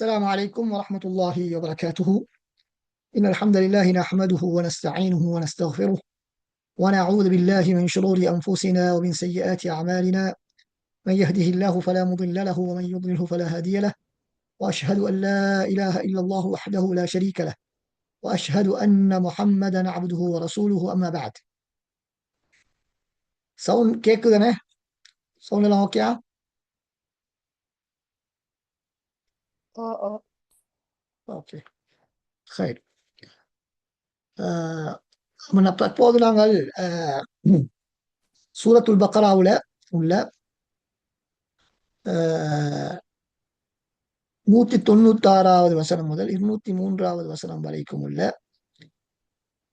السلام عليكم ورحمة الله وبركاته. إن الحمد لله نحمده ونستعينه ونستغفره ونعوذ بالله من شرور أنفسنا ومن سيئات أعمالنا. من يهده الله فلا مضل له ومن يضلله فلا هادي له. وأشهد أن لا إله إلا الله وحده لا شريك له، وأشهد أن محمدا عبده ورسوله. أما بعد. Sound கேக்குதானே? Sound எல்லாம் ஓகேயா? Okay, சரி. தற்போது நாங்கள் சூரத்துல் பக்கராவுல உள்ள 196வது வசனம் முதல் 203வது வசனம் வரைக்கும் உள்ள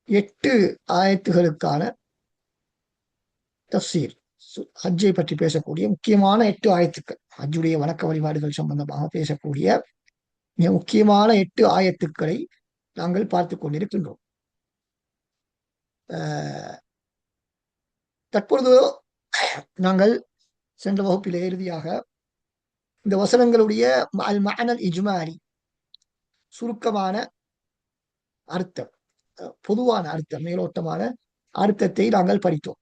8 ஆயத்துகளுக்கான தஃசீர், ஹஜ்ஜை பற்றி பேசக்கூடிய முக்கியமான 8 ஆயத்துக்கள், ஹஜ்ஜுடைய வணக்க வழிபாடுகள் சம்பந்தமாக பேசக்கூடிய மிக முக்கியமான 8 ஆயத்துக்களை நாங்கள் பார்த்து கொண்டிருக்கின்றோம். தற்பொழுது நாங்கள் சென்ற வகுப்பிலே இறுதியாக இந்த வசனங்களுடைய அல் மஅனல் இஜ்மாலி, சுருக்கமான அர்த்தம், பொதுவான அர்த்தம், மேலோட்டமான அர்த்தத்தை நாங்கள் படித்தோம்.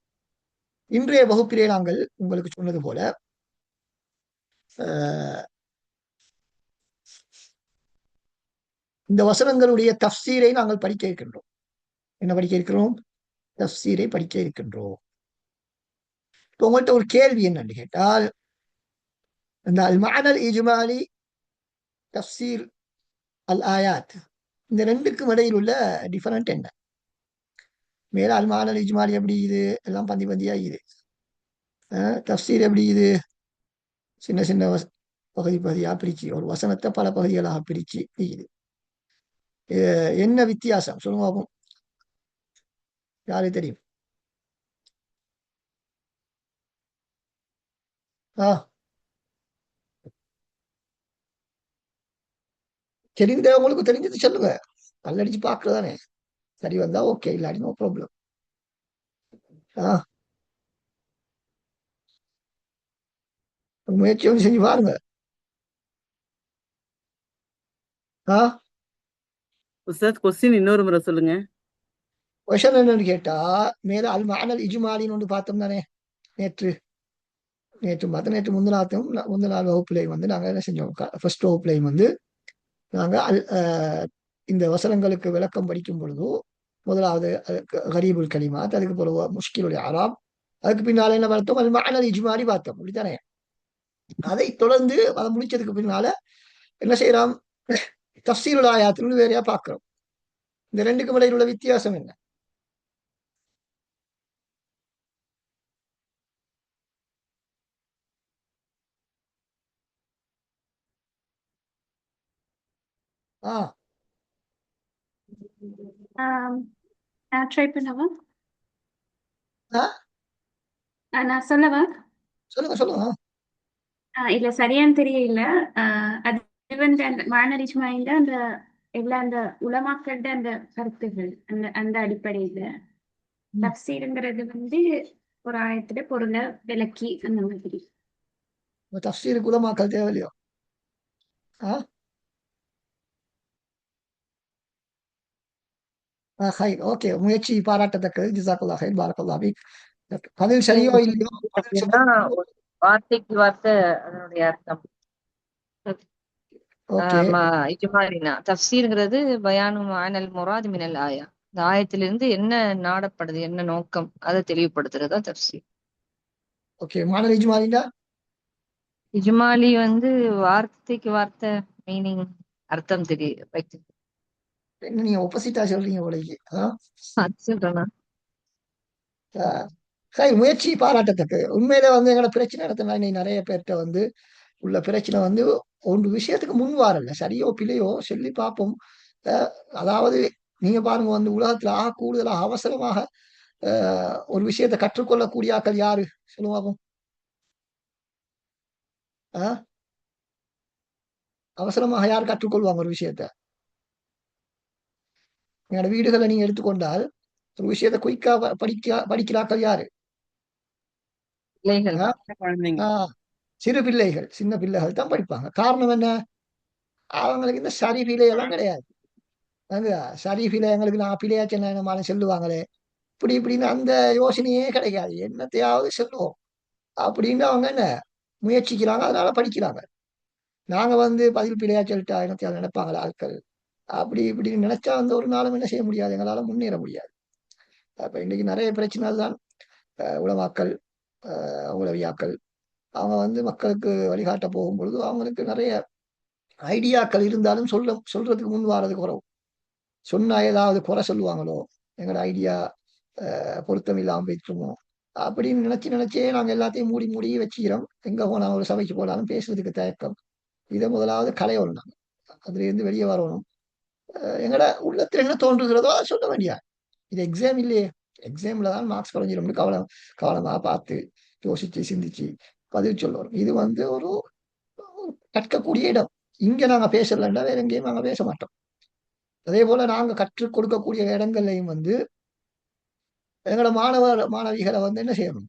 இன்றைய வகுப்பிலே நாங்கள் உங்களுக்கு சொன்னது போல இந்த வசனங்களுடைய தஃசீரை நாங்கள் படிக்க இருக்கின்றோம். என்ன படிக்க இருக்கிறோம்? தஃசீரை படிக்க இருக்கின்றோம். இப்போ உங்கள்கிட்ட ஒரு கேள்வி என்னன்னு கேட்டால், இந்த அல் மஅனல் இஜ்மாலி, தஃசீர் அல் ஆயாத், இந்த ரெண்டுக்கும் இடையில் உள்ள டிஃபரெண்ட் என்ன? மேல அல் மஅனல் இஜ்மாலி எப்படி இது எல்லாம் பந்தி பந்தியா இது, தஃசீர் எப்படி இது சின்ன சின்ன பகுதி பகுதியா பிரிச்சு, ஒரு வசனத்தை பல பகுதிகளாக பிரிச்சு இது என்ன வித்தியாசம் சொல்லுங்க பாப்போம். யாருக்கு தெரியும்? தெரிந்தவங்களுக்கு தெரிஞ்சது சொல்லுங்க. கல்லடிச்சு பாக்குறதானே. சரி வந்தா ஓகே, இல்லாடி நோ ப்ராப்ளம். முயற்சி வந்து செஞ்சு பாருங்க. உஸ்தாத், கொஸ்டின் இன்னொரு முறை சொல்லுங்க. கொஷன் என்னன்னு கேட்டா, மேல அல் மஅனல் இஜ்மாலின்னு ஒன்று பார்த்தோம் தானே நேற்று. பார்த்தோம். நேற்று முந்தின நாள் வகுப்புலையும் வந்து நாங்க என்ன செஞ்சோம்? ஃபர்ஸ்ட் வகுப்புலையும் வந்து நாங்க இந்த வசனங்களுக்கு விளக்கம் படிக்கும் பொழுது முதலாவது கரீபுல் கலிமாத், அதுக்கு பிறகு முஷ்கிலுல் ஆராப், அதுக்கு பின்னால என்ன பார்த்தோம்? அல் மஅனல் இஜ்மாலி பார்த்தோம், அப்படித்தானே? அதை தொடர்ந்து அதை முடிச்சதுக்கு பின்னால என்ன செய்யறோம்? தஃசீருல் ஆயாத்துன்னு வேறையா பார்க்கிறோம். இந்த ரெண்டுக்கும் இடையில் உள்ள வித்தியாசம் என்ன? நான் ட்ரை பண்ணவா? ஆ நான் சொல்லவா? சொல்லுங்க சொல்லுங்க. இல்ல சரியான்னு தெரியல. அது வந்து அந்த மானரிஜ்மாயில அந்த எல்லா அந்த உலமாக்கள்ட அந்த கருத்துகள் அந்த அந்த அடிப்படையில தப்சீருங்கிறது வந்து ஒரு ஆயத்துல பொருளை விளக்கி அந்த மாதிரி. தஃசீருக்கு உலமாக்கள் தேவையில்லையோ? ஓகே, முயற்சி பாராட்டத்தக்கது. ஜிசாக்கல்லா ஹைர், பாரக்கல்லா ஃபீக். பதில் சரியோ இல்லையோ, அப்படின்னா வார்த்தைக்கு வார்த்தை அதனுடைய அர்த்தம். இஜ்மாலினா தஃசீர்ங்கிறது பயானு மானல் முராத் மினல் ஆயா, இந்த ஆயத்திலிருந்து என்ன நாடப்படுது, என்ன நோக்கம், அதை தெளிவுபடுத்துறதா தஃசீர். ஓகே, மானல் இஜ்மாலினா இஜ்மாலி வந்து வார்த்தைக்கு வார்த்தை மீனிங் அர்த்தம் தெரியுது. என்ன நீங்க ஒப்போசிட்டா சொல்றீங்க உலகி? சொல்றேன்னா முயற்சி பாராட்டத்தக்கது. உண்மையில வந்து எங்களோட பிரச்சனை நடத்தினா நிறைய பேர்கிட்ட வந்து உள்ள பிரச்சனை வந்து ஒன்று விஷயத்துக்கு முன் வாரல்ல, சரியோ பிழையோ சொல்லி பார்ப்போம். அதாவது நீங்க பாருங்க, வந்து உலகத்துல கூடுதலாக அவசரமாக ஒரு விஷயத்தை கற்றுக்கொள்ளக்கூடிய ஆக்கள் யாரு சொல்லுவாங்க? அவசரமாக யார் கற்றுக்கொள்வாங்க ஒரு விஷயத்த? எங்களோட வீடுகளை நீங்க எடுத்துக்கொண்டால் ஒரு விஷயத்தை குயிக்கா படிக்கிறாக்கள் யாரு? பிள்ளைகள், சிறு பிள்ளைகள், சின்ன பிள்ளைகள் தான் படிப்பாங்க. காரணம் என்ன? அவங்களுக்கு இந்த சரி பிழை எல்லாம் கிடையாது. சரி பிழை எங்களுக்கு நான் பிழையா சொன்ன சொல்லுவாங்களே இப்படின்னு அந்த யோசனையே கிடையாது. என்னத்தையாவது சொல்லுவோம் அப்படின்னு அவங்க என்ன முயற்சிக்கிறாங்க, அதனால படிக்கிறாங்க. நாங்க பதில் பிழையா சொல்லிட்டா என்னத்தையாவது நினைப்பாங்களா ஆட்கள், இப்படின்னு நினைச்சா ஒரு நாளும் என்ன செய்ய முடியாது, எங்களால முன்னேற முடியாது. அப்ப இன்னைக்கு நிறைய பிரச்சனை தான். உலமாக்கள், உளவியாக்கள் அவங்க மக்களுக்கு வழிகாட்ட போகும்பொழுது அவங்களுக்கு நிறைய ஐடியாக்கள் இருந்தாலும் சொல்றதுக்கு முன் வாரது குறவு. சொன்னா ஏதாவது குறை சொல்லுவாங்களோ, எங்களோட ஐடியா பொருத்தம் இல்லாம போயிட்டுருமோ அப்படின்னு நினைச்சே நாங்க எல்லாத்தையும் மூடி மூடி வச்சுக்கிறோம். எங்க போனா ஒரு சபைக்கு போனாலும் பேசுறதுக்கு தயக்கம். இதை முதலாவது களையணும். நாங்க அதுல இருந்து வெளியே வரணும். எங்கட உள்ளத்துல என்ன தோன்றுகிறதோ அதை சொல்ல வேண்டியா. இது எக்ஸாம் இல்லையே. எக்ஸாம்ல தான் மார்க்ஸ் குறைஞ்சிடும்னு கவனமா பார்த்து யோசிச்சு சிந்திச்சு பதில் சொல்லணும். இது ஒரு கற்கக்கூடிய இடம். இங்க நாங்க பேசலன்னா வேற எங்கேயும் நாங்க பேச மாட்டோம். அதே போல நாங்க கற்றுக் கொடுக்கக்கூடிய இடங்கள்லையும் எங்களோட மாணவிகளை என்ன செய்யணும்,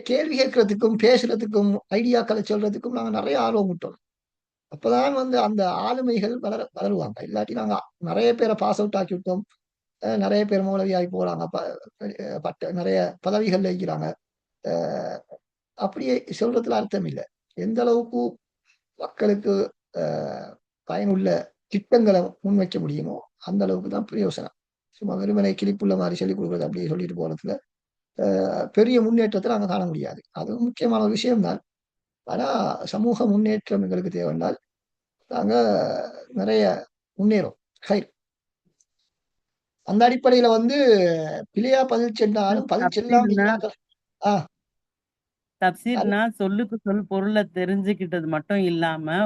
கேள்வி கேட்கறதுக்கும் பேசுறதுக்கும் ஐடியாக்களை சொல்றதுக்கும் நாங்க நிறைய ஆர்வம் விட்டோம். அப்பதான் அந்த ஆளுமைகள் வளருவாங்க. இல்லாட்டி நாங்க நிறைய பேரை பாஸ் அவுட் ஆக்கி விட்டோம். நிறைய பேர் மௌலவியாகி போறாங்க, நிறைய பதவிகள்ல இருக்கிறாங்க. அப்படியே சொல்றதுல அர்த்தம் இல்லை. எந்த அளவுக்கு மக்களுக்கு பயனுள்ள திட்டங்களை முன்வைக்க முடியுமோ அந்த அளவுக்கு தான் பிரயோசனம். சும்மா வெறுமனை கிளிப்புள்ள மாதிரி சொல்லிக் கொடுக்குறது அப்படியே சொல்லிட்டு போறதுல பெரிய முன்னேற்றத்தை நாங்கள் காண முடியாது. அது முக்கியமான ஒரு விஷயம்தான். ஆனா சமூக முன்னேற்றம் எங்களுக்கு தேவைன்றால் நாங்க நிறைய முன்னேறும். அந்த அடிப்படையில பிழையா பதில் சென்றாலும் பதில் செல்லாம தப்சீர்னா இருக்கிறார்கள். ஆஹ் தப்சீர்னா சொல்லுக்கு சொல் பொருளை தெரிஞ்சுக்கிட்டது மட்டும் இல்லாம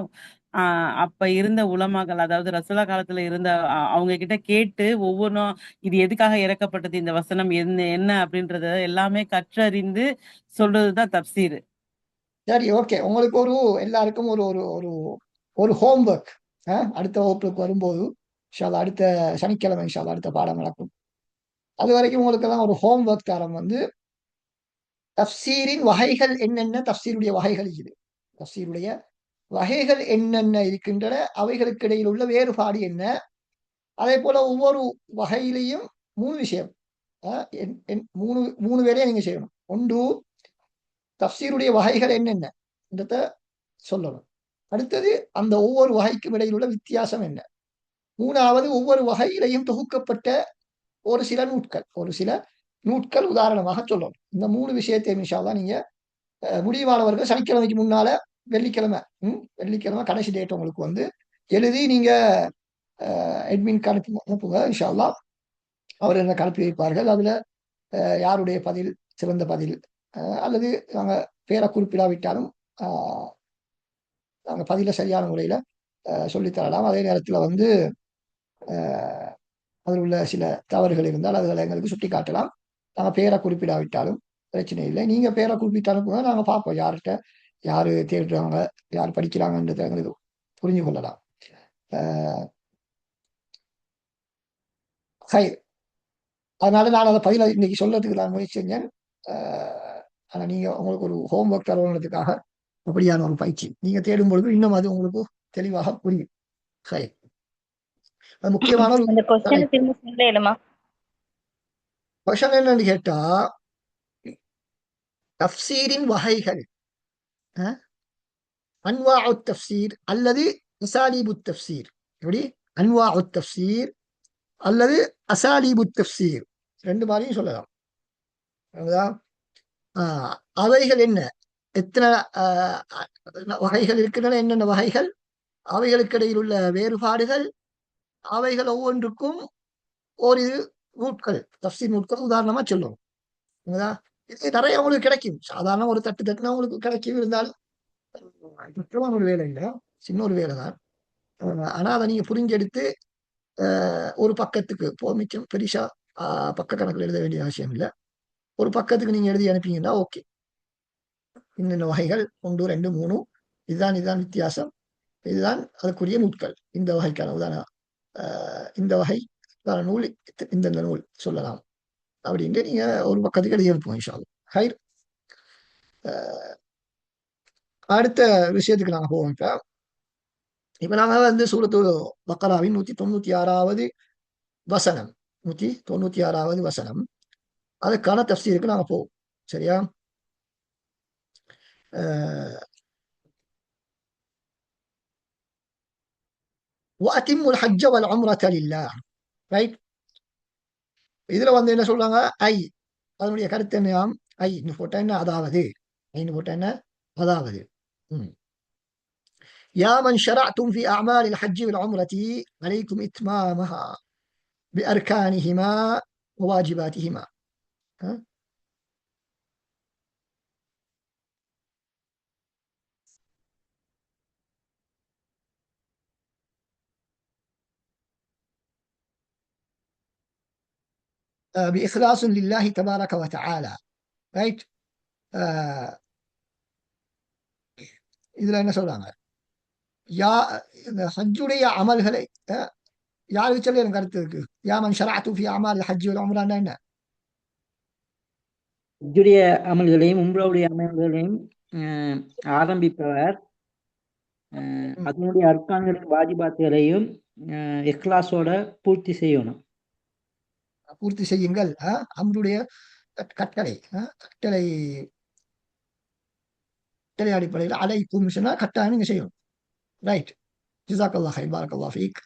அப்ப இருந்த உலமாக்கள், அதாவது ரசூலா காலத்துல இருந்த அவங்க கிட்ட கேட்டு ஒவ்வொன்றும் இது எதுக்காக இறக்கப்பட்டது, இந்த வசனம் என்ன அப்படின்றத எல்லாமே கற்றறிந்து சொல்றதுதான் தப்சீர். சரி, ஓகே. உங்களுக்கு எல்லாருக்கும் ஒரு ஒரு ஒரு ஒரு ஹோம்ஒர்க். அடுத்த வகுப்புக்கு வரும்போது இன்ஷா அல்லாஹ் அடுத்த சனிக்கிழமை இன்ஷா அல்லாஹ் அடுத்த பாடம் நடக்கும். அது வரைக்கும் உங்களுக்கு எல்லாம் ஒரு ஹோம்ஒர்க் தரம் தஃப்சீரின் வகைகள் என்னென்ன, தஃப்சீருடைய வகைகள் இது, தஃப்சீருடைய வகைகள் என்னென்ன இருக்கின்றன, அவைகளுக்கு இடையில் உள்ள வேறுபாடு என்ன. அதே போல ஒவ்வொரு வகையிலையும் 3 விஷயம். மூணு மூணு வேலையை நீங்க செய்யணும். ஒன்று, தஃப்சீருடைய வகைகள் என்னென்ன சொல்லணும். அடுத்தது, அந்த ஒவ்வொரு வகைக்கும் இடையில் உள்ள வித்தியாசம் என்ன. மூணாவது, ஒவ்வொரு வகையிலையும் தொகுக்கப்பட்ட ஒரு சில நூட்கள் உதாரணமாக சொல்லணும். இந்த 3 விஷயத்தை இன்ஷா அல்லாஹ் நீங்க முடிவானவர்கள் சனிக்கிழமைக்கு முன்னால வெள்ளிக்கிழமை கடைசி டேட் உங்களுக்கு எழுதி நீங்க அட்மின் அனுப்புங்க. இன்ஷா அல்லாஹ் அவர் என்ன அனுப்பி வைப்பார்கள். அதுல யாருடைய பதில் சிறந்த பதில், அல்லது நாங்க பேரை குறிப்பிடாவிட்டாலும் நாங்க பதில சரியான முறையில சொல்லித்தரலாம். அதே நேரத்துல அதில் உள்ள சில தவறுகள் இருந்தால் அதுகளை எங்களுக்கு சுட்டி காட்டலாம். நாங்க பேரை குறிப்பிடாவிட்டாலும் பிரச்சனை இல்லை. நீங்க பேரை குறிப்பிட்டாலும் நாங்க பார்ப்போம் யாரு தேடுறாங்க, யார் படிக்கிறாங்கன்றதை எங்களுக்கு புரிஞ்சு கொள்ளலாம். அதனால நான் அதை பதில இன்னைக்கு சொல்றதுக்கு நான் முயற்சி செஞ்சேன். ஆனா நீங்க உங்களுக்கு ஒரு ஹோம்ஒர்க் தருவதற்காக அப்படியான ஒரு பயிற்சி நீங்க தேடும் பொழுது இன்னும் அது உங்களுக்கு தெளிவாக புரியும். அது முக்கியமான ஒரு கொஸ்டின் என்னன்னு கேட்டா, தஃப்சீரின் வகைகள், அன்வாஉ தஃப்சீர் அல்லது அசாலீபு தஃப்சீர். எப்படி? அன்வாஉ தஃப்சீர் அல்லது அசாலீபு தஃப்சீர், ரெண்டு மாதிரியும் சொல்லலாம். அவைகள் என்ன, எத்தனை வகைகள் இருக்கின்றன, என்னென்ன வகைகள், அவைகளுக்கு இடையில் உள்ள வேறுபாடுகள், அவைகள் ஒவ்வொன்றுக்கும் ஒரு நூட்கள், தஃப்சீர் நூட்கள் உதாரணமா சொல்லுவோம். இது நிறைய உங்களுக்கு கிடைக்கும். சாதாரண ஒரு தட்டுனா உங்களுக்கு கிடைக்கும். இருந்தாலும் முக்கியமான ஒரு வேலை இல்லை, சின்ன ஒரு வேலை தான். ஆனா அதை நீங்க புரிஞ்செடுத்து ஒரு பக்கத்துக்கு மிச்சம் பெரிசா பக்க கணக்கில் எழுத வேண்டிய அவசியம் இல்லை. ஒரு பக்கத்துக்கு நீங்க எழுதி அனுப்பிங்கன்னா ஓகே, இன்னென்ன வகைகள் 1 2 3, இதுதான் வித்தியாசம், இதுதான் அதுக்குரிய நூட்கள், இந்த வகைக்கான உதாரணம், இந்த வகை நூல், இந்த நூல் சொல்லலாம் அப்படின்ட்டு நீங்க ஒரு பக்கத்துக்கு எழுதி அனுப்புவோம் இன்ஷா அல்லாஹ். ஹைர். அடுத்த விஷயத்துக்கு நாங்க போவோம். இப்ப இப்ப நாங்க வந்து சூரத்து பக்கராவின் 196வது வசனம், 196வது வசனம், அதுக்கான தஃப்சீருக்கு நாங்க போவோம். சரியா? وَأَتِمُّوا الْحَجَّ وَالْعُمْرَةَ لِلَّهِ. ரைட்? இதுல வந்து என்ன சொல்றாங்க? ஐ, அதனுடைய கருத்து என்னயாம்? ஐன்னு போட்டா என்ன? அதாவது. ஐன்னு போட்டா என்ன? அதாவது. ம். يا من شرعتم في أعمال الحج والعمرة عليكم إتمامها بأركانهما وواجباتهما. ها؟ بإخلاص لله تبارك وتعالى. ரைட்? இதுல என்ன சொல்றாங்க? யா இந்த ஹஜ்ஜுடைய அமல்களை யாருக்கு சொல்லி எனக்கு கருத்து இருக்கு? யா மன் ஷரஅத்து ஃபி அமால் ஹஜ் வல் உம்ரான்னா என்ன? ஹஜ்ஜுடைய அமல்களையும் உம்ராவுடைய அமல்களையும் அஹ், ஆரம்பிப்பவர் ம். அதனுடைய அர்க்கான்களின் வாஜிபாத்துகளையும் இக்லாஸோட பூர்த்தி செய்யணும். பூர்த்தி செய்யுங்கள். அம்ருடைய கட்டளை, கட்டளை கட்டளை அடிப்படையில் அலைக்கும் சொன்னா கட்டாயம் நீங்க செய்யணும். ரைட்? ஜிசாக்கல்லாஹ் ஹைர், பாரக்கல்லாஹ் ஃபீக்.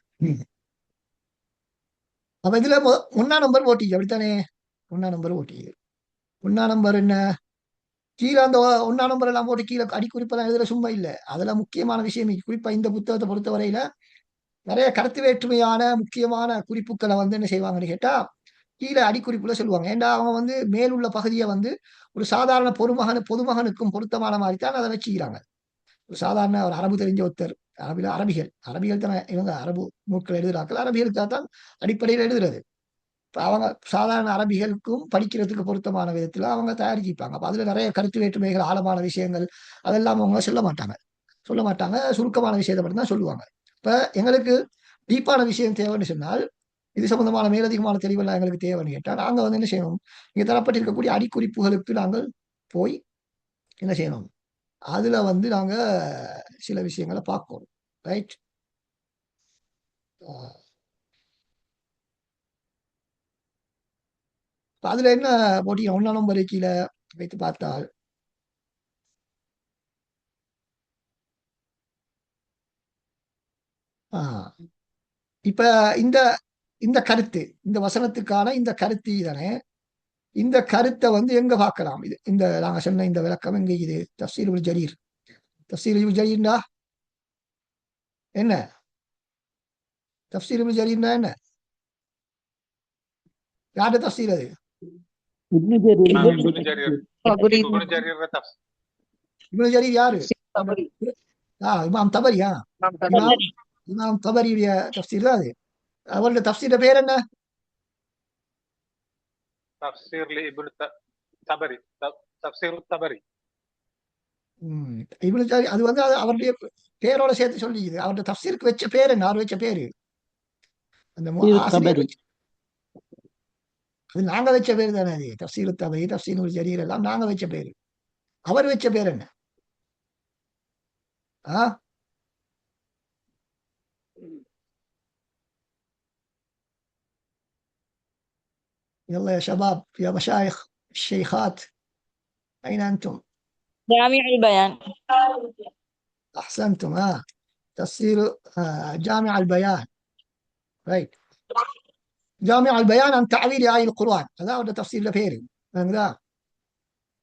அப்ப இதுல ஒன்னா நம்பர் ஓட்டி அப்படித்தானே? ஒன்னா நம்பர் ஓட்டி. ஒன்னா நம்பர் என்ன? கீழே அந்த ஒன்னா நம்பர் எல்லாம் போட்டு கீழே அடிக்குறிப்பெல்லாம் எழுதுற சும்மா இல்ல. அதுல முக்கியமான விஷயம் குறிப்பா இந்த புத்தகத்தை பொறுத்தவரையில நிறைய கருத்து வேற்றுமையான முக்கியமான குறிப்புகளை வந்து என்ன செய்வாங்கன்னு கேட்டா கீழே அடிக்குறிப்புல சொல்லுவாங்க. ஏன்டா அவங்க வந்து மேலுள்ள பகுதியை வந்து ஒரு சாதாரண பொதுமகனுக்கும் பொருத்தமான மாதிரி தான் அதை வச்சுக்கிறாங்க. ஒரு சாதாரண ஒரு அரபு தெரிஞ்ச ஒருத்தர், அரபிகள் தானே இவங்க, அரபு நூட்கள் எழுதுறாக்கள் அரபிகளுக்காக தான் அடிப்படையில் எழுதுறது. இப்ப அவங்க சாதாரண அரபிகளுக்கும் படிக்கிறதுக்கு பொருத்தமான விதத்துல அவங்க தயாரிச்சுப்பாங்க. அப்ப அதுல நிறைய கருத்து வேற்றுமைகள், ஆழமான விஷயங்கள் அதெல்லாம் அவங்க சொல்ல மாட்டாங்க. சுருக்கமான விஷயத்தை மட்டும் தான் சொல்லுவாங்க. இப்ப எங்களுக்கு டீப்பான விஷயம் தேவைன்னு சொன்னால், இது சம்பந்தமான மேலதிகமான தெளிவெல்லாம் எங்களுக்கு தேவைன்னு கேட்டா நாங்க வந்து என்ன செய்யணும்? இங்க தரப்பட்டிருக்கக்கூடிய அடிக்குறிப்புகளுக்கு நாங்கள் போய் என்ன செய்யணும்? அதுல வந்து நாங்க சில விஷயங்களை பார்க்கணும். ரைட்? அதுல என்ன போட்டி? ஒன்னா நம்பர் கீழே வைத்து பார்த்தால் ஆஹ் இப்ப இந்த இந்த கருத்து, இந்த வசனத்துக்கான இந்த கருத்து தானே. இந்த கருத்தை வந்து எங்க பார்க்கலாம்? இது இந்த நாங்க சொன்ன இந்த விளக்கம் எங்க? இது தஃப்சீர் இப்னு ஜரீர். தஃப்சீர் இப்னு ஜரீர்னா என்ன? தஃப்சீர் இப்னு ஜரீர்னா என்ன? யாருடைய தஃப்சீர் அது? இப்னு ஜரீர் இப்னு ஜரீர் தபரி இப்னு ஜரீர் இப்னு ஜரீர் யாரு? தபரி இமாம் தபரியா? இமாம் தபரி. இமாம் இமாம் தபரியுடைய தஃப்சீர் தான் அது. அவருடைய தஃப்சீர் பேர் என்ன? தஃப்சீர் இப்னு தபரி, தஃப்சீர் தபரி. இப்னு ஜரீர் அது வந்து அவருடைய பேரோட சேர்த்து சொல்லிக்குது. அவருடைய தஃப்சீருக்கு வச்ச பேர் என்ன? அவர் வச்ச பேரு அந்த ஆசிரியர் தபரி. வச்ச, அது நாங்க வச்ச பேர் தானே. அது தஃப்சீர் தபரி, தஃப்சீர் ஜரீர் எல்லாம் நாங்க வச்ச பேரு. அவர் வச்ச பேர் என்ன? ஆ يلا يا شباب، يا مشايخ الشيخات، أين أنتم؟ جامع البيان. أحسنتم. تفسير جامع البيان. رايت. جامع البيان عن تعبير آية القرآن. هذا هو تفسير لبيري. هذا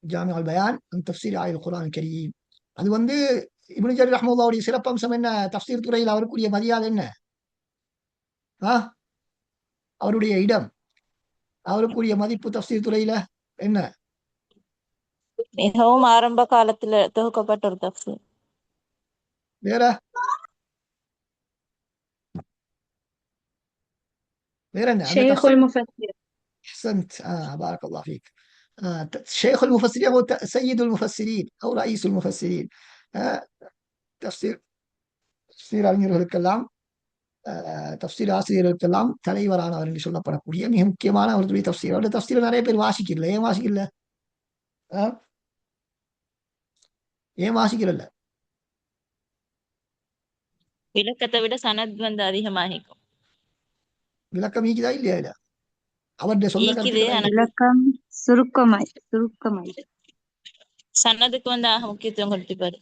جامع البيان عن تفسير آية القرآن الكريم. அது வந்து இப்னு ஜரீர் ரஹ்மத்துல்லாஹி சிறப்பம்சம் என்ன? தஃப்சீர் துறையில் அவருக்குரிய மரியாதை என்ன? அவருடைய இடம், அவருக்குரிய மதிப்பு தஃப்சீர் துறையில என்ன? மிகவும் ஆரம்ப காலத்தில் தொகுக்கப்பட்ட ஒரு தஃப்சீர். வேற வேற என்ன? அந்த شيخ தஃப்சீர். المفسر. أحسنت. بارك الله فيك. شيخ المفسرين أو سيد المفسرين أو رئيس المفسرين. تفسير தஃப்சீர் அறிஞர்களுக்கெல்லாம், தஃப்சீர் ஆசிரியர்களுக்கெல்லாம் தலைவரானவர் என்று சொல்லப்படக்கூடிய மிக முக்கியமான அவருடைய தஃப்சீர். அவருடைய தஃப்சீர் நிறைய பேர் வாசிக்கல. ஏன் வாசிக்கல? ஏன் வாசிக்கிறல்ல? விளக்கத்தை விட சனத் அதிகமாகிக்கும். விளக்கம் ஈக்குதா இல்லையா இல்ல அவருடைய சொந்த ஈக்குது, கருத்துக்களை ஆனா விளக்கம் சுருக்கமாய் சனதுக்கு முக்கியத்துவம் கொடுத்துப்பாரு.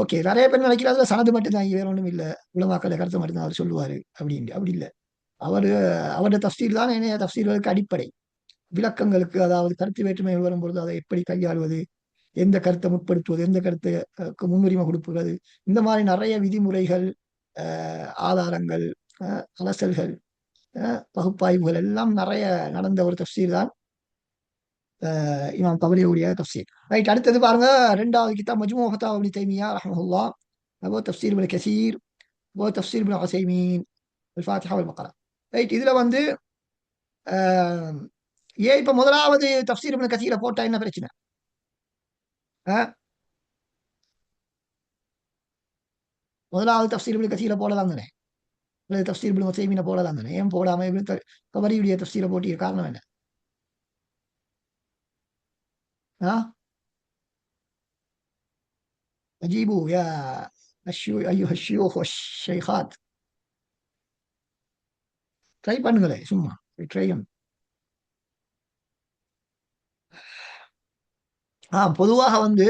ஓகே. நிறைய பேர் நினைக்கிறாங்க சனது மட்டும்தான், வேற ஒன்றும் இல்லை, உலமாக்களை கருத்து மட்டும்தான் அவர் சொல்லுவாரு அப்படின்ட்டு. அப்படி இல்லை. அவரு அவருடைய தஃசீர் தான் இணைய தஃசீர்களுக்கு அடிப்படை. விளக்கங்களுக்கு, அதாவது கருத்து வேற்றுமைகள் வரும்பொழுது அதை எப்படி கையாளுவது, எந்த கருத்தை முற்படுத்துவது, எந்த கருத்துக்கு முன்னுரிமை கொடுப்பது, இந்த மாதிரி நிறைய விதிமுறைகள், ஆதாரங்கள், அலசல்கள், பகுப்பாய்வுகள் எல்லாம் நிறைய நடந்த ஒரு தஃசீர் தான் இமாம் தபரியுடைய தஃசீர். ரைட். அடுத்தது பாருங்க, ரெண்டாவது கிதாப் மஜ்மூ ஃபதாவா இப்னு தைமியா ரஹ்மஹுல்லாஹ், அபோ தஃசீர் இப்னு கஸீர், அபோ தஃசீர் இப்னு உஸைமீன், அல்-ஃபாத்திஹா வல் பக்ரா. ரைட். இதுல வந்து ஏன் இப்ப முதலாவது தஃசீர் இப்னு கஸீரை போட்டா என்ன பிரச்சனை? முதலாவது தஃசீர் இப்னு கஸீரை போடலாம் தானே, அல்லது தஃசீர் இப்னு உஸைமீனை போடலாம் தானே, ஏன் போடாம இப்னு தபரியுடைய தஃசீரை போட்டிய காரணம் என்ன? أجيبوا يا أيها الشيوخ والشيخات. ட்ரை பண்ணுங்களே, சும்மா ட்ரை. பொதுவாக வந்து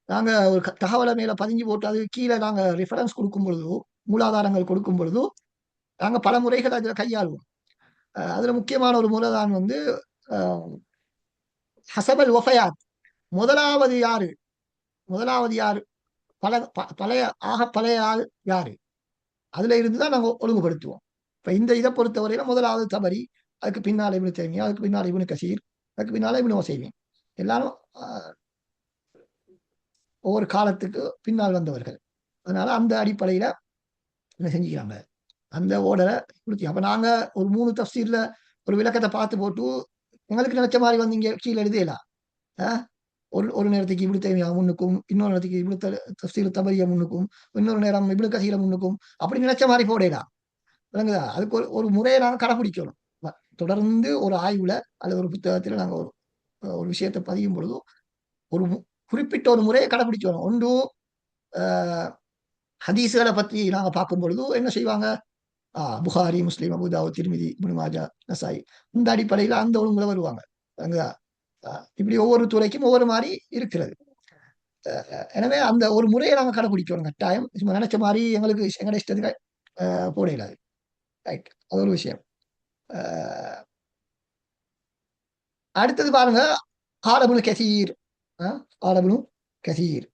நாங்க ஒரு தகவலை மேல பதிஞ்சு போட்டு அது கீழே நாங்க ரெஃபரன்ஸ் கொடுக்கும் பொழுதோ, மூலாதாரங்கள் கொடுக்கும் பொழுதோ நாங்க பல முறைகள் அதுல கையாளுவோம். அதுல முக்கியமான ஒரு முறை தான் வந்து ஹசபல் வஃபயாத். முதலாவது யாரு, பழைய பழைய ஆள் யாரு, அதுல இருந்து தான் நாங்க ஒழுங்குபடுத்துவோம். இப்ப இந்த இதை பொறுத்தவரையில முதலாவது தபரி, அதுக்கு பின்னால இப்னு தைமியா, அதுக்கு பின்னால இப்னு கஸீர், அதுக்கு பின்னால இப்னு உஸைமீன். எல்லாரும் ஒவ்வொரு காலத்துக்கு பின்னால் வந்தவர்கள். அதனால அந்த அடிப்படையில என்ன செஞ்சுக்கிறாங்க, அந்த ஓர்டரை கொடுத்தி. அப்ப நாங்க ஒரு 3 தஃசீர்ல ஒரு விளக்கத்தை பார்த்து போட்டு எங்களுக்கு நினைச்ச மாதிரி வந்து இங்க கீழே எழுதலாம். ஒரு நேரத்துக்கு இப்னு தைமியா முன்னுக்கும், இன்னொரு நேரத்துக்கு இப்னு தஃசீர் தபரியா முன்னுக்கும், இன்னொரு நேரம் இப்னு கஸீர முன்னுக்கும், அப்படி நினைச்ச மாதிரி போடலாம். விளங்குதா? அதுக்கு ஒரு முறையை நாங்க கடைபிடிக்கணும். தொடர்ந்து ஒரு ஆய்வுல அல்லது ஒரு புத்தகத்துல நாங்க ஒரு விஷயத்தை பதியும் பொழுது ஒரு குறிப்பிட்ட ஒரு முறையை கடைபிடிக்கணும். ஒன்று ஹதீஸ்களை பற்றி நாங்க பார்க்கும் பொழுது என்ன செய்வாங்க, புகாரி, முஸ்லீம், அபூ தாவூத், திர்மிதி, இப்னு மாஜா, நசாயி, இந்த அடிப்படையில அந்த ஒழுங்குல வருவாங்க. இப்படி ஒவ்வொரு துறைக்கும் ஒவ்வொரு மாதிரி இருக்கிறது. எனவே அந்த ஒரு முறையை நாங்க கடைபிடிக்கணும் கட்டாயம். நினைச்ச மாதிரி எங்களுடைய இஷ்டத்துக்கு போட இயலாது. ரைட். அது ஒரு விஷயம். அடுத்தது பாருங்க, காலபுல் கசீர். காலபுல் கசீர்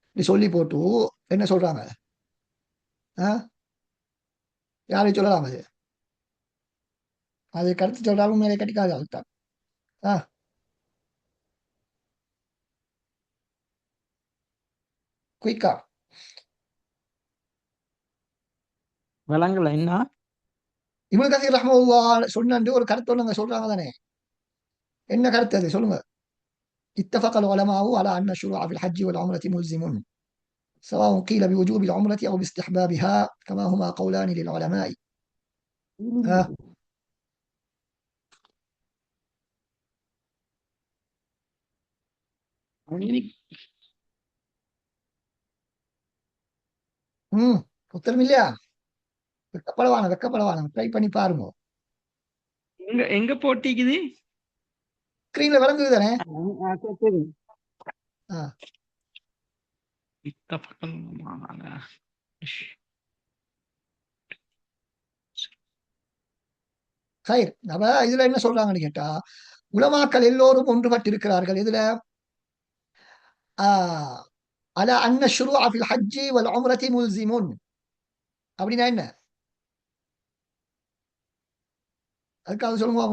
இப்படி சொல்லி போட்டு என்ன சொல்றாங்க, யாரை சொல்லலாம், அது கருத்து சொல்றாலும் மேலே கட்டிக்காது. அதுதான் குயிக்கா விளங்கல என்ன இப்னு கஸீர் ரஹ்மத்துல்லாஹ் சொன்னண்டு ஒரு கருத்து ஒண்ணுங்க சொல்றாங்க தானே, என்ன கருத்து அது சொல்லுங்க. اتفق العلماء على أن الشروع في الحج والعمرة ملزم سواء قيل بوجوب العمرة أو باستحبابها كما هما قولان للعلماء. உத்தரம் இல்லையா? வெக்கப்படவான ட்ரை பண்ணி பாருங்க. எங்க போட்டிக்குது? ஸ்கிரீன்ல விளங்குது தானே? இதுல என்ன சொல்றாங்கன்னு கேட்டா, உலமாக்கள் எல்லோரும் ஒன்றுபட்டு இருக்கிறார்கள். இதுல على أن الشروع في الحج والعمرة ملزم. அப்படின்னா என்ன? அதுக்காக சொல்லுங்க.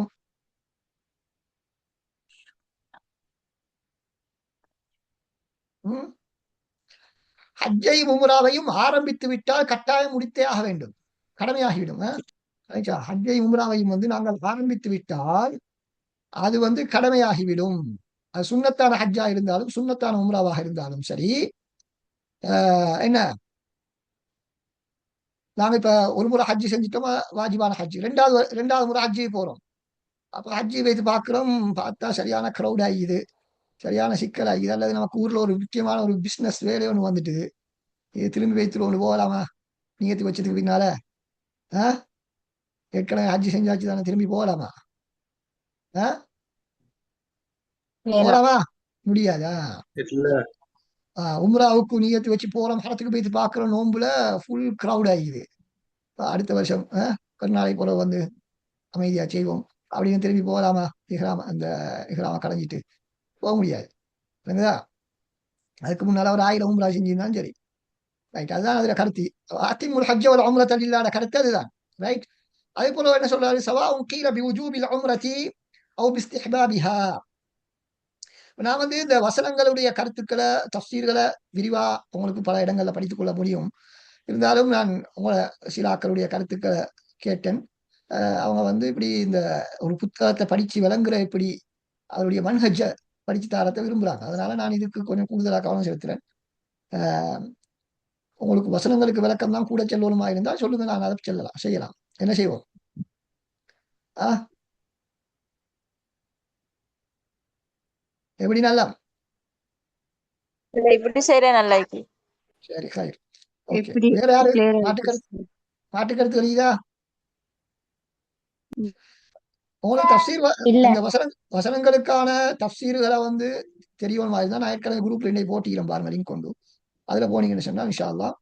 ஹஜ்ஜை உம்ராவையும் ஆரம்பித்து விட்டால் கட்டாயம் முடித்தே ஆக வேண்டும், கடமையாகிவிடும். ஹஜ்ஜை உம்ராவையும் வந்து நாங்கள் ஆரம்பித்து விட்டால் அது வந்து கடமையாகிவிடும். அது சுன்னத்தான ஹஜ்ஜா இருந்தாலும் சுன்னத்தான உம்ராவாக இருந்தாலும் சரி. என்ன, நாங்க இப்ப ஒரு முறை ஹஜ்ஜி செஞ்சுட்டோம், வாஜிபான ஹஜ்ஜி. ரெண்டாவது முறை ஹஜ்ஜி போறோம். அப்ப ஹஜ்ஜி வைத்து பார்க்கிறோம், பார்த்தா சரியான கிரௌட் ஆகிது. சரியான சிக்கலாகி அல்லது நமக்கு ஊர்ல ஒரு முக்கியமான ஒரு பிசினஸ் வேலை ஒன்று வந்துட்டு இது திரும்பி வைத்து ஒன்று போகலாமா நீயத்து வச்சதுக்கு பின்னால ஆ ஏற்கனவே ஹஜ்ஜி செஞ்சாச்சு தானே திரும்பி போகலாமா ஆ போகலாமா முடியாதா உம்ராவுக்கு நீயத்து வச்சு போறோம் ஹரத்துக்கு போயிட்டு பார்க்குற நோன்புல ஃபுல் க்ரௌட் ஆகிடுது அடுத்த வருஷம் ஒரு நாளைக்கு போல வந்து அமைதியா செய்வோம் அப்படின்னு திரும்பி போகலாமா அந்த இஹ்ராம கலைஞ்சிட்டு போக முடியாது இல்லைங்களா அதுக்கு முன்னால ஒரு 1000 உம்ரா செஞ்சிருந்தாலும் சரி ரைட் அதுதான் அதுல கருத்து அத்திமுல் ஹஜ்ஜ வல் உம்ரத இல்லாத கருத்து அதுதான் ரைட் அதே போல என்ன சொல்றாரு சவாஉன் கீல பிவுஜூபில் உம்ரதி அவு பிஸ்திஹ்பாபிஹா நான் வந்து இந்த வசனங்களுடைய கருத்துக்களை தஃசீர்களை விரிவா உங்களுக்கு பல இடங்கள்ல படித்துக் கொள்ள முடியும் இருந்தாலும் நான் உங்களை சிலாக்களுடைய கருத்துக்களை கேட்டேன் அவங்க வந்து இப்படி இந்த ஒரு புத்தகத்தை படிச்சு விளங்குற இப்படி அவருடைய மன்ஹஜ்ஜ படிச்சு தாரத்தை விரும்புறாங்க அதனால நான் இதுக்கு கொஞ்சம் கூடுதலாக கவனம் செலுத்துறேன் உங்களுக்கு வசனங்களுக்கு விளக்கம் தான் கூட செல்லணுமா இருந்தால் சொல்லுங்க நான் அதை செய்யலாம் என்ன செய்வோம் எப்படி நல்லா இப்படி செய்யறேன் நல்லா சரி ஹைர் ஓகே வேற யாரு மாட்டுக்கருத்து தெரியுதா உங்களுக்கு தஃசீர் இந்த வசனங்களுக்கான தஃசீர்களை வந்து தெரியணும் மாதிரி தான் நான் ஏற்கனவே குரூப்ல இன்னைக்கு போட்டிக்கிறேன் பாருங்க லிங்க் கொண்டு அதுல போனீங்கன்னு சொன்னா இன்ஷா அல்லாஹ்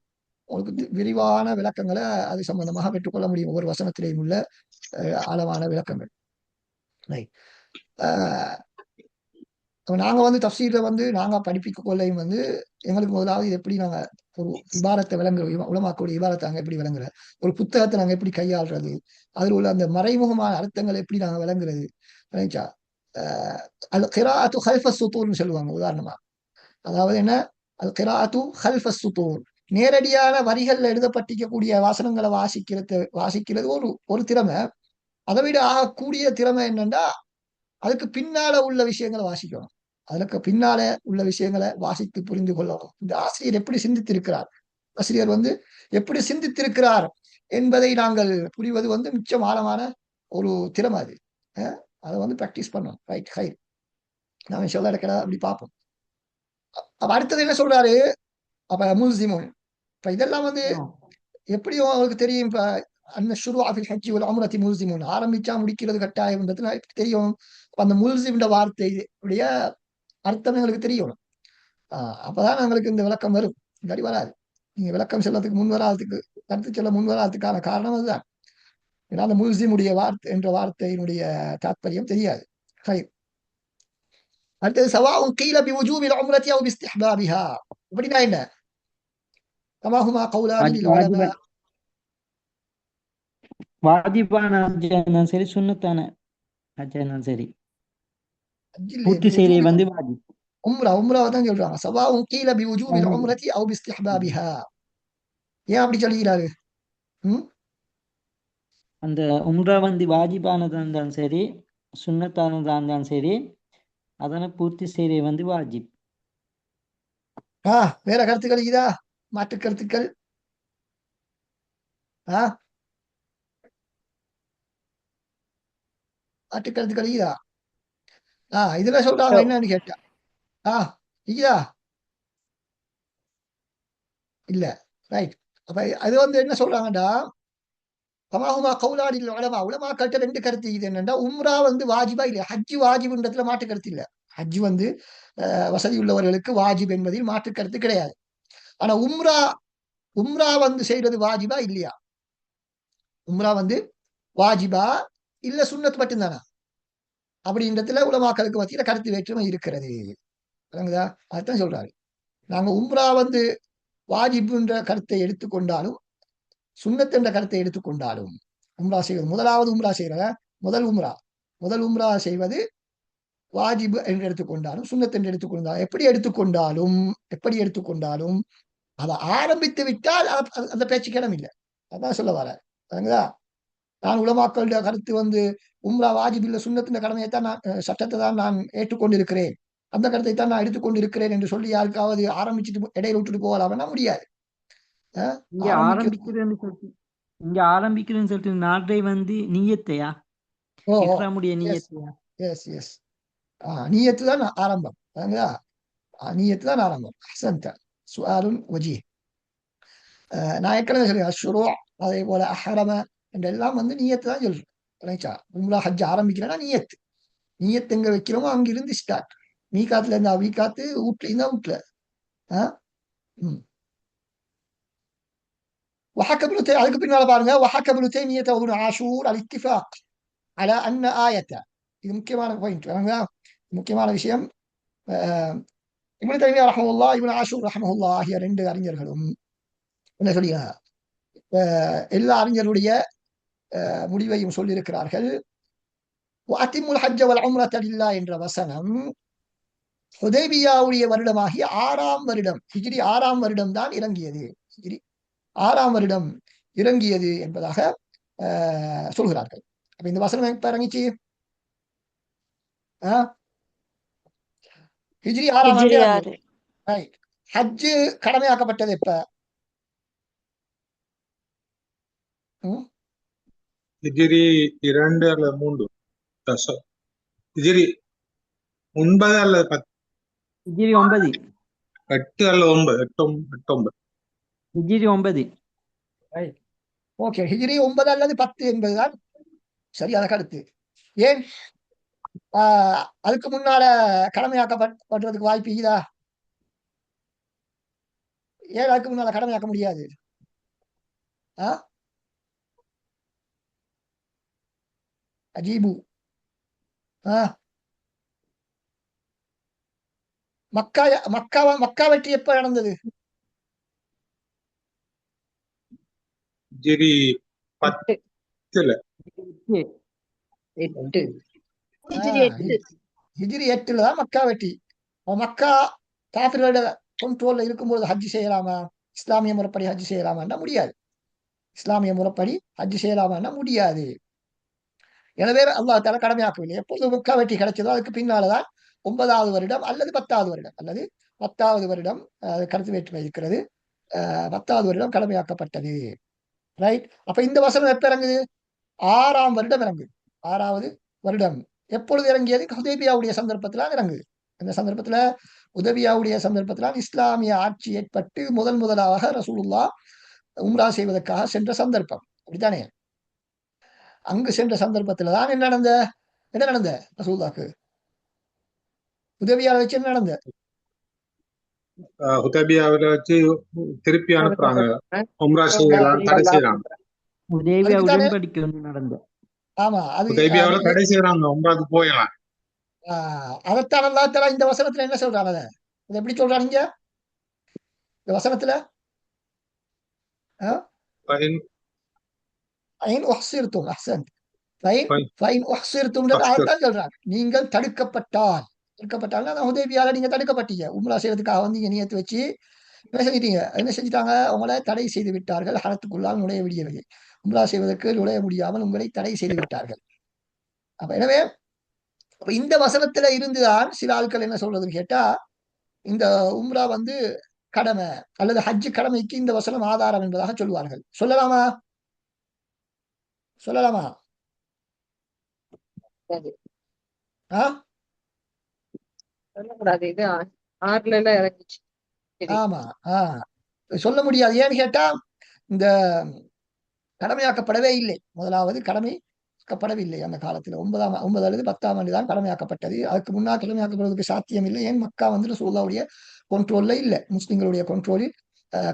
உங்களுக்கு விரிவான விளக்கங்களை அது சம்பந்தமாக பெற்றுக்கொள்ள முடியும் ஒவ்வொரு வசனத்திலேயும் உள்ள ஆழமான விளக்கங்கள் ரைட் நாங்க வந்து தஃசீர்ல வந்து நாங்க படிப்பிக்க கொள்ளையும் வந்து எங்களுக்கு முதலாவது எப்படி நாங்க ஒரு இபாரத்தை விளங்குற உலமாக்களுடைய இபாரத்தை நாங்க எப்படி விளங்குற ஒரு புத்தகத்தை நாங்க எப்படி கையாளுறது அதில் உள்ள அந்த மறைமுகமான அர்த்தங்களை எப்படி நாங்க விளங்குறது நினைச்சா அல் கிராஅத்து ஹல்ஃபஸ் சுத்தூர்னு சொல்லுவாங்க உதாரணமா அதாவது என்ன அல் கிராஅத்து ஹல்ஃபஸ் சுத்தூர் நேரடியான வரிகள்ல எழுதப்பட்டிருக்கக்கூடிய வாசனங்களை வாசிக்கிறது ஒரு திறமை அதை விட ஆகக்கூடிய திறமை என்னன்னா அதுக்கு பின்னால உள்ள விஷயங்களை வாசிக்கணும் அதுக்கு பின்னால உள்ள விஷயங்களை வாசித்து புரிந்து கொள்ளணும் இந்த ஆசிரியர் எப்படி சிந்தித்திருக்கிறார் ஆசிரியர் வந்து எப்படி சிந்தித்திருக்கிறார் என்பதை நாங்கள் புரிவது வந்து மிச்சம் ஆழமான ஒரு திறமை அது அதை வந்து பிராக்டிஸ் பண்ணணும் ரைட் ஹை நாம சொல்ல இருக்கிற அப்படி பார்ப்போம் அப்ப அடுத்தது என்ன சொல்றாரு அப்ப முல்சிமுன் இப்ப இதெல்லாம் வந்து எப்படியும் அவங்களுக்கு தெரியும் இப்ப அந்த ஷுருஆ ஃபில் ஹஜ்ஜி வல் உம்ரத்தி முல்சிமுன் ஆரம்பிச்சா முடிக்கிறது கட்டாயம்ன்றது தெரியும் அந்த முல்சிம்ன்ற வார்த்தையுடைய அர்த்தம் எங்களுக்கு தெரியணும் அப்பதான் எங்களுக்கு இந்த விளக்கம் வரும் இல்லாடி வராது நீங்க விளக்கம் செல்லத்துக்கு முன் வராதுக்கு கருத்து செல்ல முன் வராதுக்கான காரணம் அதுதான் ஏன்னா அந்த முல்சிமுடைய வார்த்தை என்ற வார்த்தையினுடைய தாற்பயம் தெரியாது அடுத்தது சவாஉன் கீல பிவுஜூபில் உம்ரத்தி அவ் பிஸ்திஹ்பாபிஹா அப்படின்னா என்ன கமாஹுமா கௌலானி லில் உலமா வாஜிபான ஹஜ்ஜா சரி சுன்னத்தான ஹஜ்ஜா சரி பூர்த்தி செய்யறது வந்து வாஜிப் உம்ரா தான் சொல்றாங்க சவாஉன் கீல பிவுஜூபில் உம்ரத்தி அவ் பிஸ்திஹ்பாபிஹா ஏன் அப்படி சொல்லுகிறாரு அந்த உம்ரா வந்து வாஜிபானதா இருந்தாலும் சரி சுன்னத்தானதா இருந்தாலும் சரி அதனை பூர்த்தி செய்யறது வந்து வாஜிப் வேற கருத்துக்கள் இதா மாற்று கருத்துக்கள் மாற்று கருத்துக்கள் இதா இதுல சொல்றாங்க என்னன்னு கேட்டா இதா இல்ல ரைட் அப்ப அது வந்து என்ன சொல்றாங்கடா கமாஹுமா கௌலானி லில் உலமா உலமாக்கள்கிட்ட 2 கருத்து இது என்னன்னா உம்ரா வந்து வாஜிபா இல்ல ஹஜ்ஜி வாஜிப்ன்றதுல மாற்று கருத்து இல்ல ஹஜ்ஜி வந்து வசதி உள்ளவர்களுக்கு வாஜிப் என்பதில் மாற்று கருத்து கிடையாது ஆனா உம்ரா வந்து செய்யறது வாஜிபா இல்லையா உம்ரா வந்து வாஜிபா இல்ல சுன்னத் மட்டும்தானா அப்படின்றதுல உலமாக்களுக்கு மத்தியில கருத்து வேற்றுமை இருக்கிறது விளங்குதா அதுதான் சொல்றாரு நாங்க உம்ரா வந்து வாஜிப்ன்ற கருத்தை எடுத்துக்கொண்டாலும் சுன்னத் என்ற கருத்தை எடுத்துக்கொண்டாலும் உம்ரா செய்வது முதலாவது உம்ரா செய்யற முதல் உம்ரா செய்வது வாஜிபு என்று எடுத்துக்கொண்டாலும் சுன்னத் என்று எடுத்துக்கொண்டாலும் எப்படி எடுத்துக்கொண்டாலும் அதை ஆரம்பித்து விட்டால் அந்த பேச்சுக்கு இடம் இல்லை அதான் சொல்ல வர நான் உலமாக்களுடைய கருத்து வந்து உம்ரா வாஜிப் இல்ல சுன்னத்தின் கடமையைத்தான் நான் சட்டத்தை தான் நான் ஏற்றுக்கொண்டிருக்கிறேன் அந்த கருத்தை தான் நான் எடுத்துக்கொண்டிருக்கிறேன் என்று சொல்லி யாருக்காவது ஆரம்பிச்சுட்டு இடையில விட்டுட்டு போகலாம்னா முடியாது இங்க ஆரம்பிக்கிறேன்னு சொல்லிட்டு நாட்டை வந்து நீயத்தையா இஹ்ராமுடைய நீயத்தையா நீயத்து தான் ஆரம்பம் சரிங்களா? நீயத்து தான் ஆரம்பம். அஹ்சன்த. சுஆலுன் வஜீஹ். நான் ஏற்கனவே சொல்லுவேன் ஷுரூ, அதே போல அஹ்ரம என்றெல்லாம் வந்து நீயத்து தான் சொல்றேன். ரைட்டா? உம்ரா ஹஜ் ஆரம்பிக்கிறேன்னா நீயத்து. நீயத்து எங்க வைக்கிறோமோ அங்கிருந்து ஸ்டார்ட். மீகாத்துல இருந்தா மீகாத்து, வீட்ல இருந்தா வீட்ல. ஆ? ம். وحكى ابن تيمية அதுக்கு பின்னால பாருங்க وحكى ابن تيمية وابن عاشور الاتفاق على أن آية. இது முக்கியமான பாயிண்ட். முக்கியமான விஷயம். அஹ், இப்னு தைமியா ரஹ்மத்துல்லாஹ், இப்னு ஆஷூர் ரஹ்மத்துல்லாஹ் ஆகிய ரெண்டு அறிஞர்களும் என்ன சொல்லியா, எல்லா அறிஞருடைய முடிவையும் சொல்லியிருக்கிறார்கள். وأتموا الحج والعمرة لله என்ற வசனம் ஹுதைபியாவுடைய வருடமாகிய 6ஆம் வருடம், ஹிஜ்ரி 6ஆம் வருடம் தான் இறங்கியது. ஹிஜ்ரி 6ஆம் வருடம் இறங்கியது என்பதாக சொல்கிறார்கள். அப்ப இந்த வசனம் எப்ப இறங்கிச்சு? ஹிஜ்ரி 6ஆம் ஆண்டு ஹிஜ்ரி இறங்கியது. 6. ரைட். ஹஜ்ஜு கடமையாக்கப்பட்டது எப்ப? ம்? ஹிஜ்ரி 2 அல்லது 3 ஹிஜ்ரி 9 அல்லது 10, ஹிஜ்ரி 9. 8 அல்லது 9, 8 9. ஹிஜ்ரி 9. ரைட். ஓகே, ஹிஜ்ரி 9 அல்லது 10 என்பதுதான் சரியான கருத்து. ஏன் அதுக்கு முன்னால கடமையாக்கப்படுறதுக்கு வாய்ப்பு இருக்குதா? ஏன் அதுக்கு முன்னால கடமையாக்க முடியாது? அஜீபு. மக்கா மக்கா வெற்றி எப்ப நடந்தது? ஹிஜ்ரி 8. 10ல. 8. ஹிஜ்ரி 8ல தான் மக்கா வெற்றி. மக்கா காஃபிர்களோட கண்ட்ரோல்ல இருக்கும்போது ஹஜ் செய்யலாமா? இஸ்லாமிய முறைப்படி ஹஜ் செய்யலாமான்னா முடியாது. இஸ்லாமிய முறைப்படி ஹஜ் செய்யலாமான்னா முடியாது. எனவே அல்லாஹ் தஆலா கடமையாக்கவில்லை. எப்போது மக்கா வெற்றி கிடைச்சதோ அதுக்கு பின்னால்தான் 9வது வருடம் அல்லது 10வது வருடம் அல்லது 10வது வருடம் கருத்து வேற்றுமை இருக்கிறது. 10வது வருடம் கடமையாக்கப்பட்டது. ரைட். அப்ப இந்த வசனம் எப்ப இறங்குது? 6ஆம் வருடம் இறங்குது. 6வது வருடம் எப்பொழுது இறங்கியது? ஹுதைபியாவுடைய சந்தர்ப்பத்தில் இறங்குது. இந்த சந்தர்ப்பத்துல உதவியாவுடைய சந்தர்ப்பத்தில் இஸ்லாமிய ஆட்சி ஏற்பட்டு முதலாக ரசூலுல்லாஹ் உம்ரா செய்வதற்காக சென்ற சந்தர்ப்பம். அப்படித்தானே? அங்கு சென்ற சந்தர்ப்பத்துல தான் என்ன நடந்த ரசூலுல்லாஹ்க்கு உதவியால வச்சு என்ன நடந்த? ஹுதைபியாவில வச்சு திருப்பி அனுப்புறாங்க. உம்ரா செய்யலாம், தடை செய்யறாங்க. ஹுதைபியா அதுக்குத்தானே. உடன்படிக்கை ஒன்று நடந்தது. ஆமா, அது ஹுதைபியாவில தடை செய்யறாங்க, உம்ராக்கு போயலாம். அதைத்தான் அல்லாஹ் தஆலா இந்த வசனத்துல என்ன சொல்றாங்க? அதை எப்படி சொல்றாங்க இந்த வசனத்துல? ஃபைன் ஃபைன் உஹ்சிர்தும். அஹ்சன்த். ஃபைன் ஃபைன் ஃபைன் உஹ்சிர்தும்ன்றது அதைத்தான் சொல்றாங்க. நீங்கள் தடுக்கப்பட்டால் ஹுதைபியால நீங்க தடுக்கப்பட்டீங்க. உம்ரா செய்யறதுக்காக வந்து நியத்து வச்சு என்ன செஞ்சிட்டீங்க? என்ன செஞ்சிட்டாங்க? உங்களை தடை செய்து விட்டார்கள். ஹரத்துக்குள்ளால் நுழைய விடவில்லை. உம்ரா செய்வதற்கு நுழைய முடியாமல் உங்களை தடை செய்து விட்டார்கள். அப்ப எனவே இந்த வசனத்துல இருந்துதான் சில ஆட்கள் என்ன சொல்றதுன்னு கேட்டா, இந்த உம்ரா வந்து கடமை அல்லது ஹஜ் கடமைக்கு இந்த வசனம் ஆதாரம் என்பதாக சொல்வார்கள். சொல்லலாமா? சொல்லலாமா? ஆ? சொல்லக்கூடாது. இது 6ல எல்லாம் இறங்குச்சு. சரி. ஆமா. சொல்ல முடியாது. ஏன்னு கேட்டா இந்த கடமையாக்கப்படவே இல்லை. முதலாவது கடமையாக்கப்படவில்லை அந்த காலத்துல. 9 அல்லது 10ஆம் ஆண்டு தான் கடமையாக்கப்பட்டது. அதுக்கு முன்னால் கடமையாக்கப்படுவதற்கு சாத்தியம் இல்லை. ஏன்? மக்கா வந்து ரசூலுல்லாஹ்வுடைய கண்ட்ரோல்ல இல்லை. முஸ்லிம்களுடைய கண்ட்ரோலில்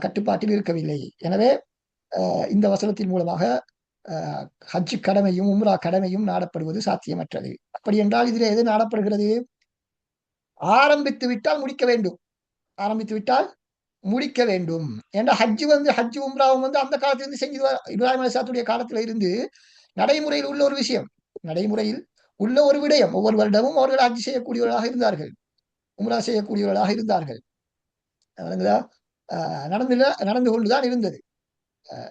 கட்டுப்பாட்டில் இருக்கவில்லை. எனவே இந்த வசனத்தின் மூலமாக ஹஜ் கடமையும் உம்ரா கடமையும் நாடப்படுவது சாத்தியமற்றது. அப்படி என்றால் இதில் எது நாடப்படுகிறது? ஆரம்பித்து விட்டால் முடிக்க வேண்டும். ஆரம்பித்து விட்டால் முடிக்க வேண்டும். ஏன்னா ஹஜ் உம்ராவும் வந்து அந்த காலத்துல இருந்து செஞ்சு இப்ராஹிம் அலைஹிஸ்ஸலாத்துடைய காலத்துல இருந்து நடைமுறையில் உள்ள ஒரு விஷயம். நடைமுறையில் உள்ள ஒரு விடயம். ஒவ்வொரு வருடமும் அவர்கள் ஹஜ் செய்யக்கூடியவர்களாக இருந்தார்கள். உம்ரா செய்யக்கூடியவர்களாக இருந்தார்கள். நடந்து கொண்டுதான் இருந்தது.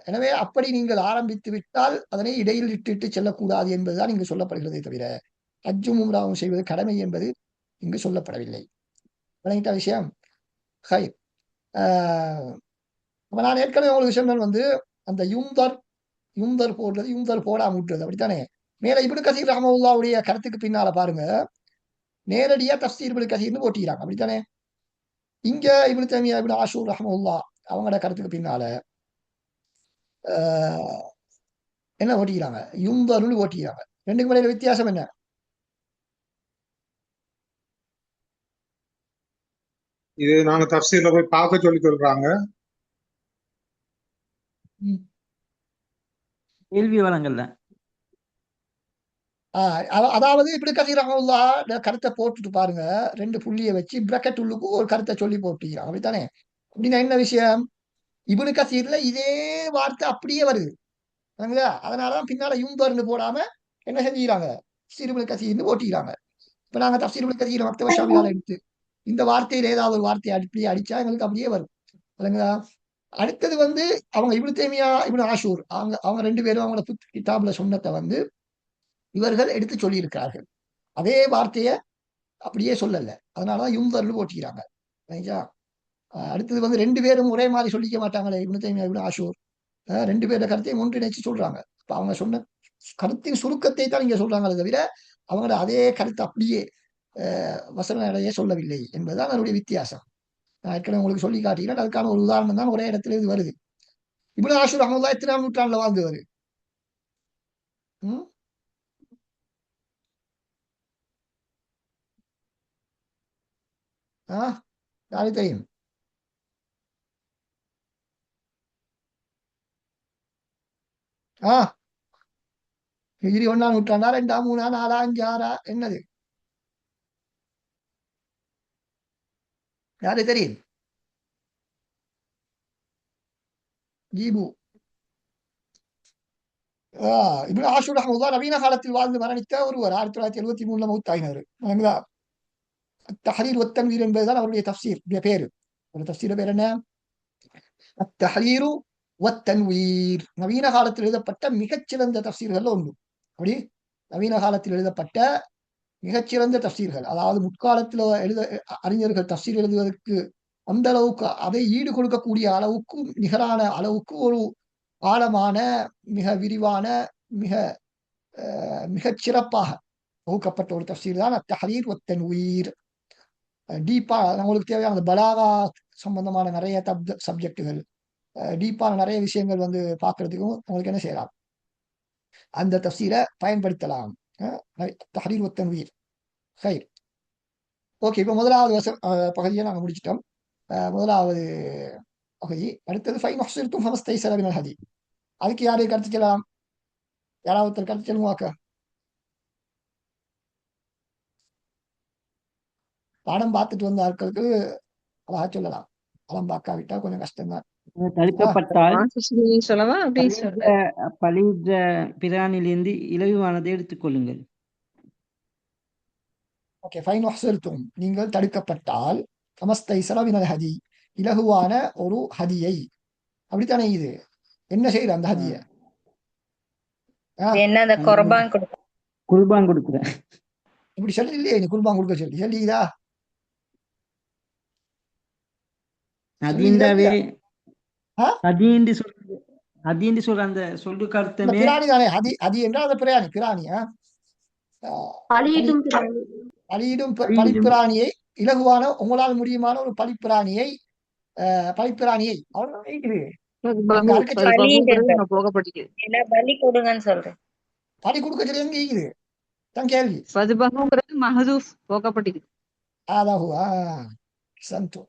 எனவே அப்படி நீங்கள் ஆரம்பித்து விட்டால் அதனை இடையில் இட்டு செல்லக்கூடாது என்பதுதான் இங்கு சொல்லப்படுகிறதே தவிர ஹஜ்ஜும் உம்ராவும் செய்வது கடமை என்பது இங்கு சொல்லப்படவில்லை. விளங்கிட்ட விஷயம். ஹை. நான் ஏற்கனவே உங்களுக்கு சொன்னது வந்து அந்த யுந்தர் போடாம விட்டுறது. அப்படித்தானே? மேல இப்னு கசீர் ரஹ்மத்துல்லாஹ்வுடைய கருத்துக்கு பின்னால பாருங்க, நேரடியா தஃப்சீர் இப்னு கஸீர்னு போட்டிக்கிறாங்க அப்படித்தானே. இங்க இப்னு தய்மிய்யா இப்னு ஆஷூர் ரஹ்மத்துல்லாஹ் அவங்களோட கருத்துக்கு பின்னால ஆஹ், என்ன ஓட்டிக்கிறாங்க, யுந்தருன்னு ஓட்டிக்கிறாங்க. ரெண்டுக்கும் இடையில வித்தியாசம் என்ன? இது நாங்க தஃப்சீர்ல போய் பார்க்க சொல்லி சொல்றாங்க. ம். கேள்வி வளங்கள்ல அதாவது இப்படி கசீர் ரஹ்மத்துல்லாஹ் கருத்தை போட்டுட்டு பாருங்க, ரெண்டு புள்ளியை வச்சு பிரக்கெட் உள்ளுக்கு ஒரு கருத்தை சொல்லி போட்டுக்கிறாங்க அப்படித்தானே. அப்படின்னா என்ன விஷயம், இப்னு கசீர்ல இதே வார்த்தை அப்படியே வருது சரிங்களா. அதனாலதான் பின்னால யும்பர்னு போடாம என்ன செஞ்சுக்கிறாங்க, தஃப்சீர் இப்னு கசீர்னு ஓட்டிக்கிறாங்க. இப்ப நாங்க தஃப்சீர் இப்னு கசீர் மக்தப ஷாமிலால எடுத்து இந்த வார்த்தையில ஏதாவது ஒரு வார்த்தையை அப்படியே அடிச்சா எங்களுக்கு அப்படியே வரும் சரிங்களா. அடுத்தது வந்து அவங்க இப்னு தய்மிய்யா இப்னு ஆஷூர் அவங்க அவங்க ரெண்டு பேரும் அவங்களோட கிதாப்ல சொன்னதை வந்து இவர்கள் எடுத்து சொல்லியிருக்கிறார்கள். அதே வார்த்தையை அப்படியே சொல்லல, அதனாலதான் யுந்தர்னு ஓட்டிக்கிறாங்க சரிங்களா. அடுத்தது வந்து ரெண்டு பேரும் ஒரே மாதிரி சொல்லிக்க மாட்டாங்களே, இப்னு தய்மிய்யா இப்னு ஆஷூர் ரெண்டு பேரோட கருத்தையும் ஒன்றிணைச்சு சொல்றாங்க. இப்ப அவங்க சொன்ன கருத்தின் சுருக்கத்தை தான் இங்க சொல்றாங்களே தவிர அவங்களோட அதே கருத்து அப்படியே வசன நிலையே சொல்லவில்லை என்பதுதான் அதனுடைய வித்தியாசம். நான் ஏற்கனவே உங்களுக்கு சொல்லி காட்டுகிறேன். அதுக்கான ஒரு உதாரணம் தான் ஒரே இடத்துல இது வருது. இப்னு ஆஷூர் ரஹ்மத்துல்லாஹ் எத்தனாம் நூற்றாண்டுல வாழ்ந்தவர்? ம்? ஆ யாருக்கு தெரியும்? ஆ ஹிஜ்ரி 1ஆம் நூற்றாண்டா, 2ஆ, 3ஆ, 4ஆ, 5, 6ஆ, என்னது யாரு தெரியும்? ஜீபு. இப்னு ஆஷூர் ரஹ்மத்துல்லாஹ் நவீன காலத்தில் வாழ்ந்து மரணித்த ஒருவர். 1973 மௌத்தாயினார். தஹரீர் ஒத்தன்வீர் என்பதுதான் அவருடைய தஃப்சீர் பேரு. ஒரு தஃப்சீர் பேர் என்ன? அத்தஹரீரு ஒத்தன்வீர். நவீன காலத்தில் எழுதப்பட்ட மிகச்சிறந்த தஃப்சீர்கள் ஒன்று. அப்படி நவீன காலத்தில் எழுதப்பட்ட மிகச்சிறந்த தஃப்சீர்கள், அதாவது முற்காலத்தில் அறிஞர்கள் தஃப்சீர் எழுதுவதற்கு அந்த அளவுக்கு அதை ஈடு கொடுக்கக்கூடிய அளவுக்கு நிகரான அளவுக்கு ஒரு ஆழமான, மிக விரிவான, மிக மிகச் சிறப்பாக தொகுக்கப்பட்ட ஒரு தஃப்சீர் தான் அத்தஹரீர் ஒத்தன்வீர். டீப்பா உங்களுக்கு தேவையான அந்த பலாகா சம்பந்தமான நிறைய சப்ஜெக்டுகள், டீப்பான நிறைய விஷயங்கள் வந்து பார்க்கறதுக்கும் உங்களுக்கு என்ன செய்யலாம், அந்த தஃப்சீரை பயன்படுத்தலாம். தஹரீர் ஒத்தன்வீர். சரி, ஓகே. இப்போ முதலாவது பகுதியை நாங்கள் முடிச்சிட்டோம். முதலாவது பகுதி. அடுத்தது ஃபைன் ஹுசிர்தும் ஃபமஸ்தைஸர மினல் ஹதி. அதுக்கு யாரு கருத்து சொல்லலாம்? யாராவது ஒருத்தர் கருத்து சொல்லுவாக்க. பாடம் பார்த்துட்டு வந்த ஆட்களுக்கு அழகா சொல்லலாம். படம் பார்க்காவிட்டா கொஞ்சம் கஷ்டம்தான். தடுக்கப்பட்டால் சொல்லவா அப்படி பலியிட்ட பிரானிலிருந்து இலகுவானதை எடுத்துக்கொள்ளுங்கள். ஓகே, ஃபைன் ஹுசிர்தும் நீங்கள் தடுக்கப்பட்டால் ஃபமஸ்தைஸர மினல் ஹதி இலகுவான ஒரு ஹதியை. அப்படித்தானே இது என்ன செய்யுது அந்த ஹதிய? என்ன அந்த குர்பான் கொடுக்க குர்பான் கொடுக்குறேன். இப்படி சொல்லி இல்லையே, நீ குர்பான் கொடுக்க சொல்லி சொல்லிதா? அதீண்டாவே அதீண்டு சொல்ற அந்த சொல்லு கருத்தமே பிராணி தானே ஹதி. ஹதி என்றால் அந்த பிராணி பிராணியா பலியிடும் பிராணி. பலியிடும் பலிப்பிராணியை, இலகுவான உங்களால் முடியுமான ஒரு பலிப்பிராணியை பலிப்பிராணியை அவ்வளவுதான் இது. பலி கொடுங்கன்னு சொல்றேன். பலி கொடுக்க சொல்லி எங்க இருக்குது தான் கேள்வி. மஹதூஃப் போகப்பட்டிருக்கு. அதாஹுவா சந்து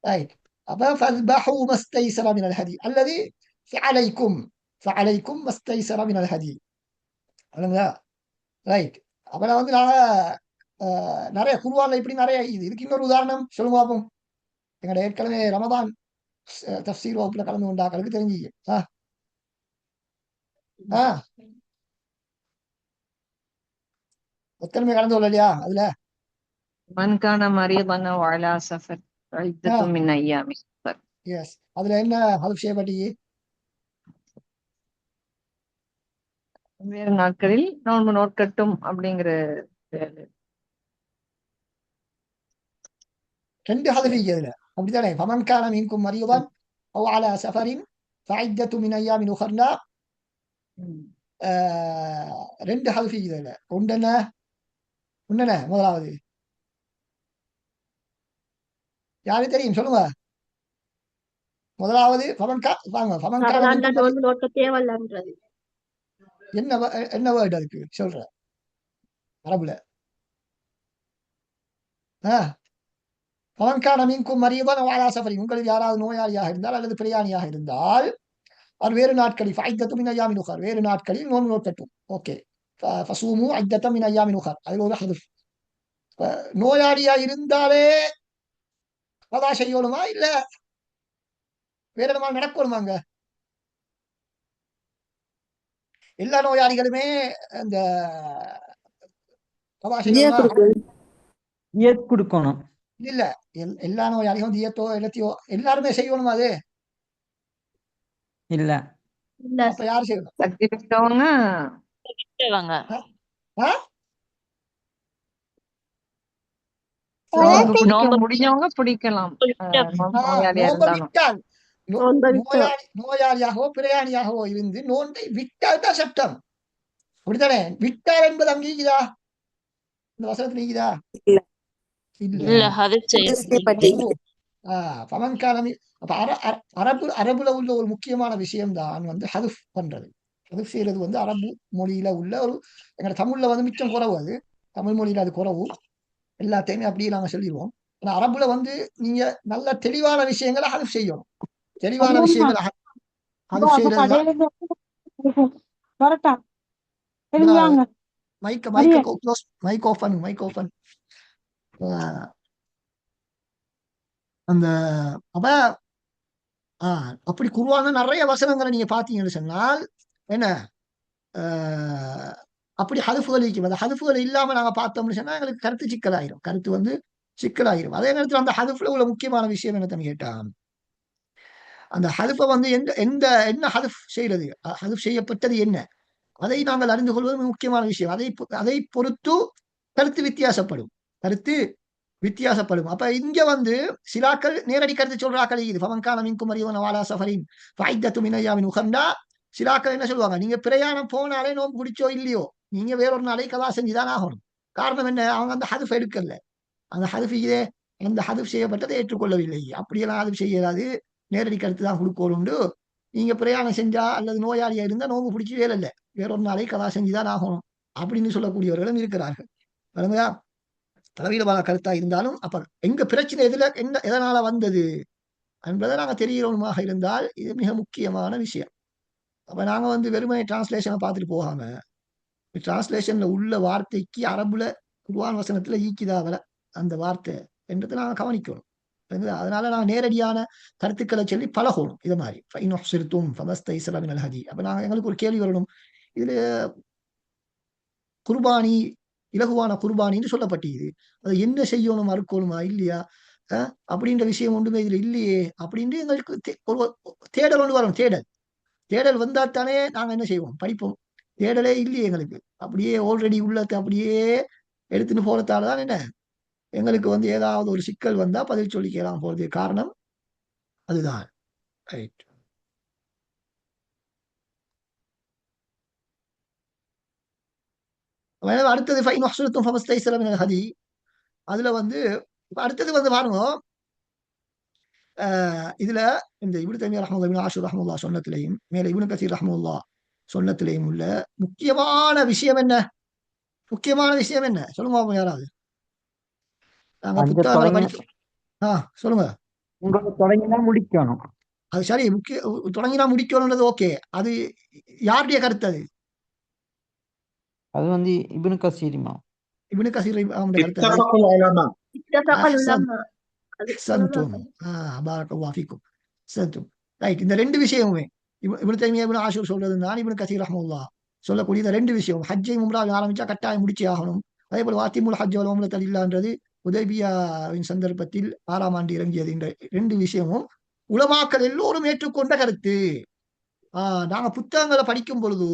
ரைட். அப்ப ஃபஸ்பஹு மஸ்தைஸர மினல் ஹதி அல்லது ஃபஅலைக்கும் ஃபஅலைக்கும் மஸ்தைஸர மினல் ஹதி. அவ்வளவுதா ரைட். அப்புறம் வந்து நாங்க நிறைய குர்ஆன்ல இப்படி நிறைய இதுக்கு இன்னொரு உதாரணம் சொல்லுங்க பார்ப்போம். எங்களோட ஏற்கனவே ரமதான் தஃப்சீர் வகுப்புல கலந்து கொண்டாக்களுக்கு தெரிஞ்சுக்க. ஒத்தனமே கலந்து கொள்ள இல்லையா அதுல? மன்கான மரியதன் அவ் அலா சஃபர் இத்தத்தும் மின் ஐயாமி. எஸ், அதுல என்ன ஹல்ஃப் செய்யப்பட்டி? வேறு நாட்களில் நோன்பு நோக்கட்டும் அப்படிங்கிற ரெண்டு ஹல்ஃப் அதுல அப்படித்தானே. ஃபமன்கான மின்கும் மரியதன் அவ் அலா சஃபரின் ஃபஇத்தத்து மின் ஐயாமின் உஹர்னா. ரெண்டு ஹல்ஃப் இதுல. ஒன்றென்ன முதலாவது யாருக்கு தெரியும் சொல்லுங்க. முதலாவது வாங்க ரமலான்ல நோன்பு நோக்க தேவையில்லன்றது. என்ன வேர்டு அதுக்கு சொல்ற அரபுல? பவன்கான மீன்கும் மரியதான் வாழா சஃபரி, உங்களில் யாராவது நோயாளியாக இருந்தால் அல்லது பிரயாணியாக இருந்தால் அவர் வேறு நாட்களில் ஃபைத்தத்தும் மின் ஐயாமின் உகர், வேறு நாட்களில் நோன்பு நோக்கட்டும். ஓகே, ஃபசூமு ஐத்தத்தம் மின் ஐயாமின் உகர், அதில் ஒரு ஹதுஃப். நோயாளியா இருந்தாலே கதா செய்யணுமா இல்ல வேற இடமா நடக்கணுமாங்க? எல்லா நோயாளிகளுமே அந்த கதா செய்யணுமா? தியத் கொடுக்கணும். இல்ல, எல்லா நோயாளிகளும் தியத்தோ எல்லாத்தையோ எல்லாருமே செய்யணுமா அது? இல்ல. அப்ப யாரு செய்யணும்? சக்தி பெற்றவங்க விட்டவங்க. நோன்பு முடிஞ்சவங்க பிடிக்கலாம். நோயாளியா நோன்பை இருந்தாலும் விட்டால் நோயாளியாகவோ பிரயாணியாகவோ இருந்து நோன்பை விட்டால் தான் சட்டம். அப்படித்தானே? விட்டால் என்பது அங்க நீக்குதா? இந்த வசனத்துல நீக்குதா? இல்ல ஹதீஸ் அப்ப அரபுல உள்ள ஒரு முக்கியமான விஷயம் தான் வந்து ஹதுஃப் பண்றது. ஹதுஃப் செய்யறது வந்து அரபு மொழியில உள்ள ஒரு, எங்க தமிழ்ல வந்து மிச்சம் குறவு, அது தமிழ் மொழியில அது குறவு. எல்லாத்தையுமே அப்படியே நாங்க சொல்லிடுவோம். ஆனா அரபுல வந்து நீங்க நல்ல தெளிவான விஷயங்களை ஹதுஃப் செய்யணும். தெளிவான விஷயங்களை ஹதுஃப் செய்யறது மைக் ஓபன். அந்த அப்ப அப்படி குர்ஆன்ல நிறைய வசனங்களை நீங்க பாத்தீங்கன்னு சொன்னால் என்ன அப்படி ஹதுஃபுகள் இருக்கும். அந்த ஹதுஃபுகள் இல்லாம நாங்க பார்த்தோம்னு சொன்னா எங்களுக்கு கருத்து சிக்கலாயிரும். அதே நேரத்தில் அந்த ஹதுஃப்ல உள்ள முக்கியமான விஷயம் என்ன கேட்டா, அந்த ஹதுஃபை வந்து என்ன ஹதுஃப் செய்யறது, ஹதுஃப் செய்யப்பட்டது என்ன, அதை நாங்கள் அறிந்து கொள்வது முக்கியமான விஷயம். அதை பொறுத்து கருத்து வித்தியாசப்படும். அப்ப இங்க வந்து சிலாக்கள் நேரடி கருத்து சொல்றாக்கள் இது பவன்கான மின்கும் மரியவன வாலா சஃபரின் ஃபைத்தத்து மின் ஐயாமின் உகர்ந்தா. சிலாக்கள் என்ன சொல்லுவாங்க, நீங்க பிரயாணம் போனாலே நோன்பு பிடிச்சோ இல்லையோ நீங்க வேறொரு நாளை கதா செஞ்சுதான் ஆகணும். காரணம் என்ன, அவங்க அந்த ஹதுஃப் எடுக்கல. அந்த ஹதுஃப் அந்த ஹதுஃப் செய்யப்பட்டதை ஏற்றுக்கொள்ளவில்லை. அப்படியெல்லாம் ஹதுஃப் செய்யறாது, நேரடி கருத்து தான் கொடுக்கணும்னு. நீங்க பிரயாணம் செஞ்சா அல்லது நோயாளியா இருந்தா நோன்பு பிடிச்சி வேலை இல்லை, வேறொரு நாளை கதா செஞ்சுதான் ஆகணும் அப்படின்னு சொல்லக்கூடியவர்களும் இருக்கிறார்கள். பாருங்களா, தலவீனமான கருத்தா இருந்தாலும் அப்ப எங்க பிரச்சனை எதனால வந்தது என்பதை நாங்க தெரியணுமாக இருந்தால் இது மிக முக்கியமான விஷயம். அப்ப நாங்க வந்து வெறுமனை டிரான்ஸ்லேஷனை பார்த்துட்டு போகாம டிரான்ஸ்லேஷன்ல உள்ள வார்த்தைக்கு அரபுல குர்ஆன் வசனத்துல ஈக்கிதாவல அந்த வார்த்தை என்றதை நாங்க கவனிக்கணும். அதனால நான் நேரடியான கருத்துக்களை சொல்லி பழகணும். இது மாதிரி அப்ப நாங்க எங்களுக்கு ஒரு கேள்வி வரணும், இதுல குர்பானி இலகுவான குர்பானின்னு சொல்லப்பட்டது, அது என்ன செய்யணும், மறுக்கணுமா இல்லையா அப்படின்ற விஷயம் ஒன்றுமே இதுல இல்லையே அப்படின்னு எங்களுக்கு ஒரு தேடல் ஒன்று வரும். தேடல் வந்தா தானே நாங்க என்ன செய்வோம், படிப்போம். தேடலே இல்லையே எங்களுக்கு, அப்படியே ஆல்ரெடி உள்ளத்தை அப்படியே எடுத்துன்னு போறதாலதான் என்ன எங்களுக்கு வந்து ஏதாவது ஒரு சிக்கல் வந்தா பதில் சொல்லிக்கலாம் போறது காரணம் அதுதான். ரைட். அடுத்தது அதுல வந்து அடுத்தது வந்து பாருங்க, இதுல இந்த இப்னு தய்மிய்யா ரஹ்மத்துல்லாஹி, இப்னு ஆஷூர் ரஹ்மத்துல்லாஹ் சொன்னத்திலையும் மேல இப்னு கஸீர் ரஹ்மத்துல்லாஹ் சொன்னத்திலையும் உள்ள முக்கியமான விஷயம் என்ன சொல்லுங்க யாராவது. நாங்க புத்தகங்களை படிக்க சொல்லுங்க. தொடங்கினா முடிக்கணும். அது சரி, தொடங்கினா முடிக்கணும்ன்றது ஓகே. அது யாருடைய கருத்து? அது வந்து இப்னு கஸீர் கருத்து. இந்த ரெண்டு விஷயமுமே இப்னு தய்மிய்யா இப்னு ஆஷூர் சொல்றது தான், இப்னு கஸீர் ரஹ்மத்துல்லாஹ் சொல்லக்கூடிய இந்த ரெண்டு விஷயம், ஹஜ்ஜை உம்ராவை ஆரம்பிச்சா கட்டாயம் முடிச்சே ஆகணும். அதே போல வாத்திமுல் ஹஜ் வல் உம்ரத லில்லாஹ்ன்றது உதைபியாவின் சந்தர்ப்பத்தில் 6ஆம் ஆண்டு இறங்கியது. என்ற ரெண்டு விஷயமும் உலமாக்கள் எல்லோரும் ஏற்றுக்கொண்ட கருத்து. நாங்க புத்தகங்களை படிக்கும் பொழுது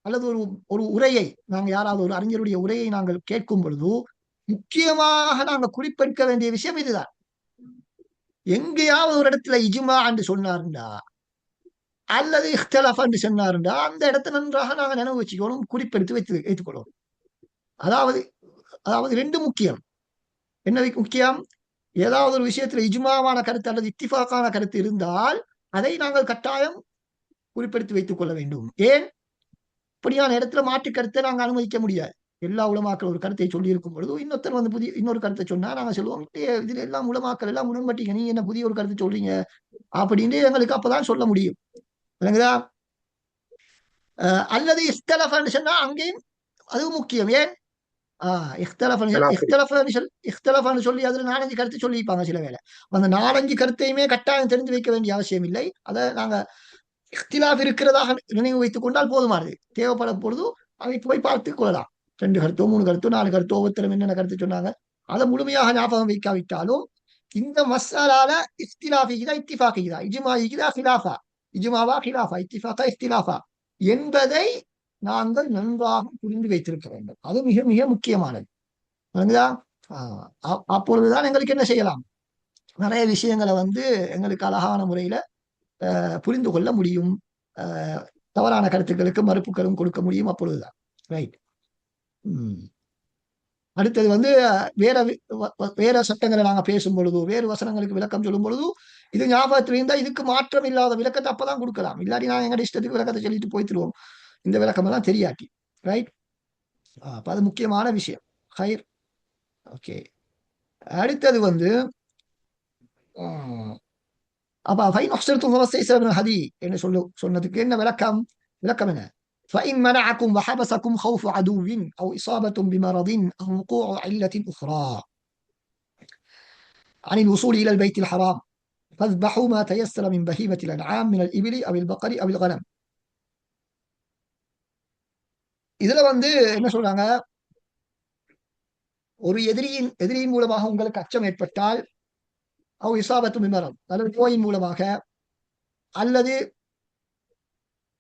அல்லது ஒரு உரையை நாங்க யாராவது ஒரு அறிஞருடைய உரையை நாங்கள் கேட்கும் பொழுது முக்கியமாக நாங்க குறிப்பெடுக்க வேண்டிய விஷயம் இதுதான். எங்கேயாவது ஒரு இடத்துல இஜ்மா என்று சொன்னாருண்டா அல்லது இஹ்திலாஃப் என்று சொன்னாருண்டா அந்த இடத்தை நன்றாக நாங்க நினைவு வச்சுக்கணும், குறிப்பெடுத்து வைத்துக்கொள்ளணும். அதாவது ரெண்டு முக்கியம். என்ன முக்கியம்? ஏதாவது ஒரு விஷயத்துல இஜ்மாவான கருத்து அல்லது இத்திஃபாக்கான கருத்து இருந்தால் அதை நாங்கள் கட்டாயம் குறிப்பிடுத்தி வைத்துக் கொள்ள வேண்டும். ஏன் இப்படியான இடத்துல மாற்று கருத்தை நாங்கள் அனுமதிக்க முடியாது. எல்லா உலமாக்கள் ஒரு கருத்தை சொல்லி இருக்கும் பொழுது இன்னொருத்தர் வந்து இன்னொரு கருத்தை சொன்னா நாங்க சொல்லுவோம், இதுல எல்லாம் உலமாக்கள் எல்லாம் உடன்பட்டீங்க, நீங்க என்ன புதிய ஒரு கருத்து சொல்றீங்க அப்படின்னு எங்களுக்கு அப்பதான் சொல்ல முடியும். விளங்குதா? அல்லது இஃப்தலஃப்னு சொன்னா அங்கேயும் அது முக்கியம். ஏன் இஃப்தலஃப்னு சொல்லி அதுல 4-5 கருத்து சொல்லியிருப்பாங்க சில வேளை. அந்த 4-5 கருத்தையுமே கட்டாயம் தெரிந்து வைக்க வேண்டிய அவசியம் இல்லை. அதை நாங்க இஃப்திலாஃப் இருக்கிறதாக நினைவு வைத்துக் கொண்டால் போதுமானது. தேவைப்படும் பொழுது அதை போய் பார்த்துக் கொள்ளலாம். 2 கருத்தோ 3 கருத்தோ 4 கருத்தோ ஒவ்வொருத்தரும் என்னென்ன கருத்து சொன்னாங்க அதை முழுமையாக ஞாபகம் வைக்காவிட்டாலும் இந்த மசாலால இஃப்திலாஃபிக்குதா இத்திஃபாக்கிக்குதா இஜ்மாயிக்குதா ஹிலாஃபா இஜ்மாவா ஹிலாஃபா இத்திஃபாக்கா இஃப்திலாஃபா என்பதை நாங்கள் நன்றாக புரிந்து வைத்திருக்க வேண்டும். அது மிக மிக முக்கியமானது. அப்பொழுதுதான் எங்களுக்கு என்ன செய்யலாம், நிறைய விஷயங்களை வந்து எங்களுக்கு அழகான முறையில புரிந்து கொள்ள முடியும். தவறான கருத்துக்களுக்கு மறுப்புகளும் கொடுக்க முடியும். அப்பொழுதுதான் ரைட். அடுத்தது வந்து வேற சட்டங்களை நாங்க பேசும் பொழுது வேறு வசனங்களுக்கு விளக்கம் சொல்லும் பொழுது இது ஞாபகத்தில் இருந்தா இதுக்கு மாற்றம் இல்லாத விளக்கத்தை அப்பதான் கொடுக்கலாம். இல்லாட்டி நான் எங்க இஷ்டத்துக்கு விளக்கத்தை சொல்லிட்டு போய்த்துருவோம், இந்த விளக்கம் எல்லாம் தெரியாட்டி. ரைட். அப்ப அது முக்கியமான விஷயம். ஹைர். ஓகே. அடுத்தது வந்து அப்ப ஃபைன் அஹ்சர்தும் ஃபமஸ்தைஸர ஹதி என்ன சொன்னதுக்கு என்ன விளக்கம் என்ன? فإن منعكم وحبسكم خوف عدو أو إصابة بمرض أو وقوع علة أخرى عن الوصول إلى البيت الحرام فاذبحوا ما تيسر من بهيمة الأنعام من الإبل أو البقر أو الغنم. இதுல வந்து என்ன சொல்றாங்க, ஒரு எதிரியின் மூலமாக உங்களுக்கு அச்சம் ஏற்பட்டால் அவ் இசாபத்து பிமரம் அல்லது நோயின் மூலமாக அல்லது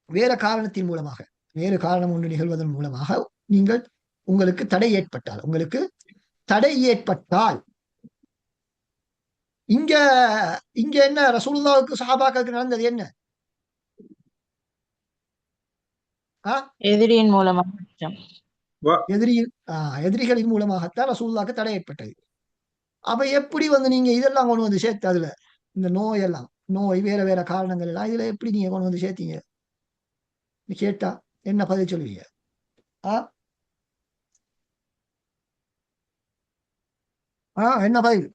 வேற காரணத்தின் மூலமாக வேறு காரணம் ஒன்று நிகழ்வதன் மூலமாக உங்களுக்கு தடை ஏற்பட்டால் இங்க என்ன ரசூலுல்லாஹ்வுக்கு சஹாபாக்களுக்கு நடந்தது என்ன? எதிரியின் மூலமாக எதிரிகளின் மூலமாகத்தான் ரசூலுல்லாஹ்வுக்கு தடை ஏற்பட்டது. அப்ப எப்படி வந்து நீங்க இதெல்லாம் கொண்டு வந்து சேர்த்து அதுல இந்த நோய் வேற வேற காரணங்கள் எல்லாம் இதுல எப்படி நீங்க கொண்டு வந்து சேர்த்தீங்க கேட்டா என்ன பதில் சொல்லுவீங்க? என்ன பதில்?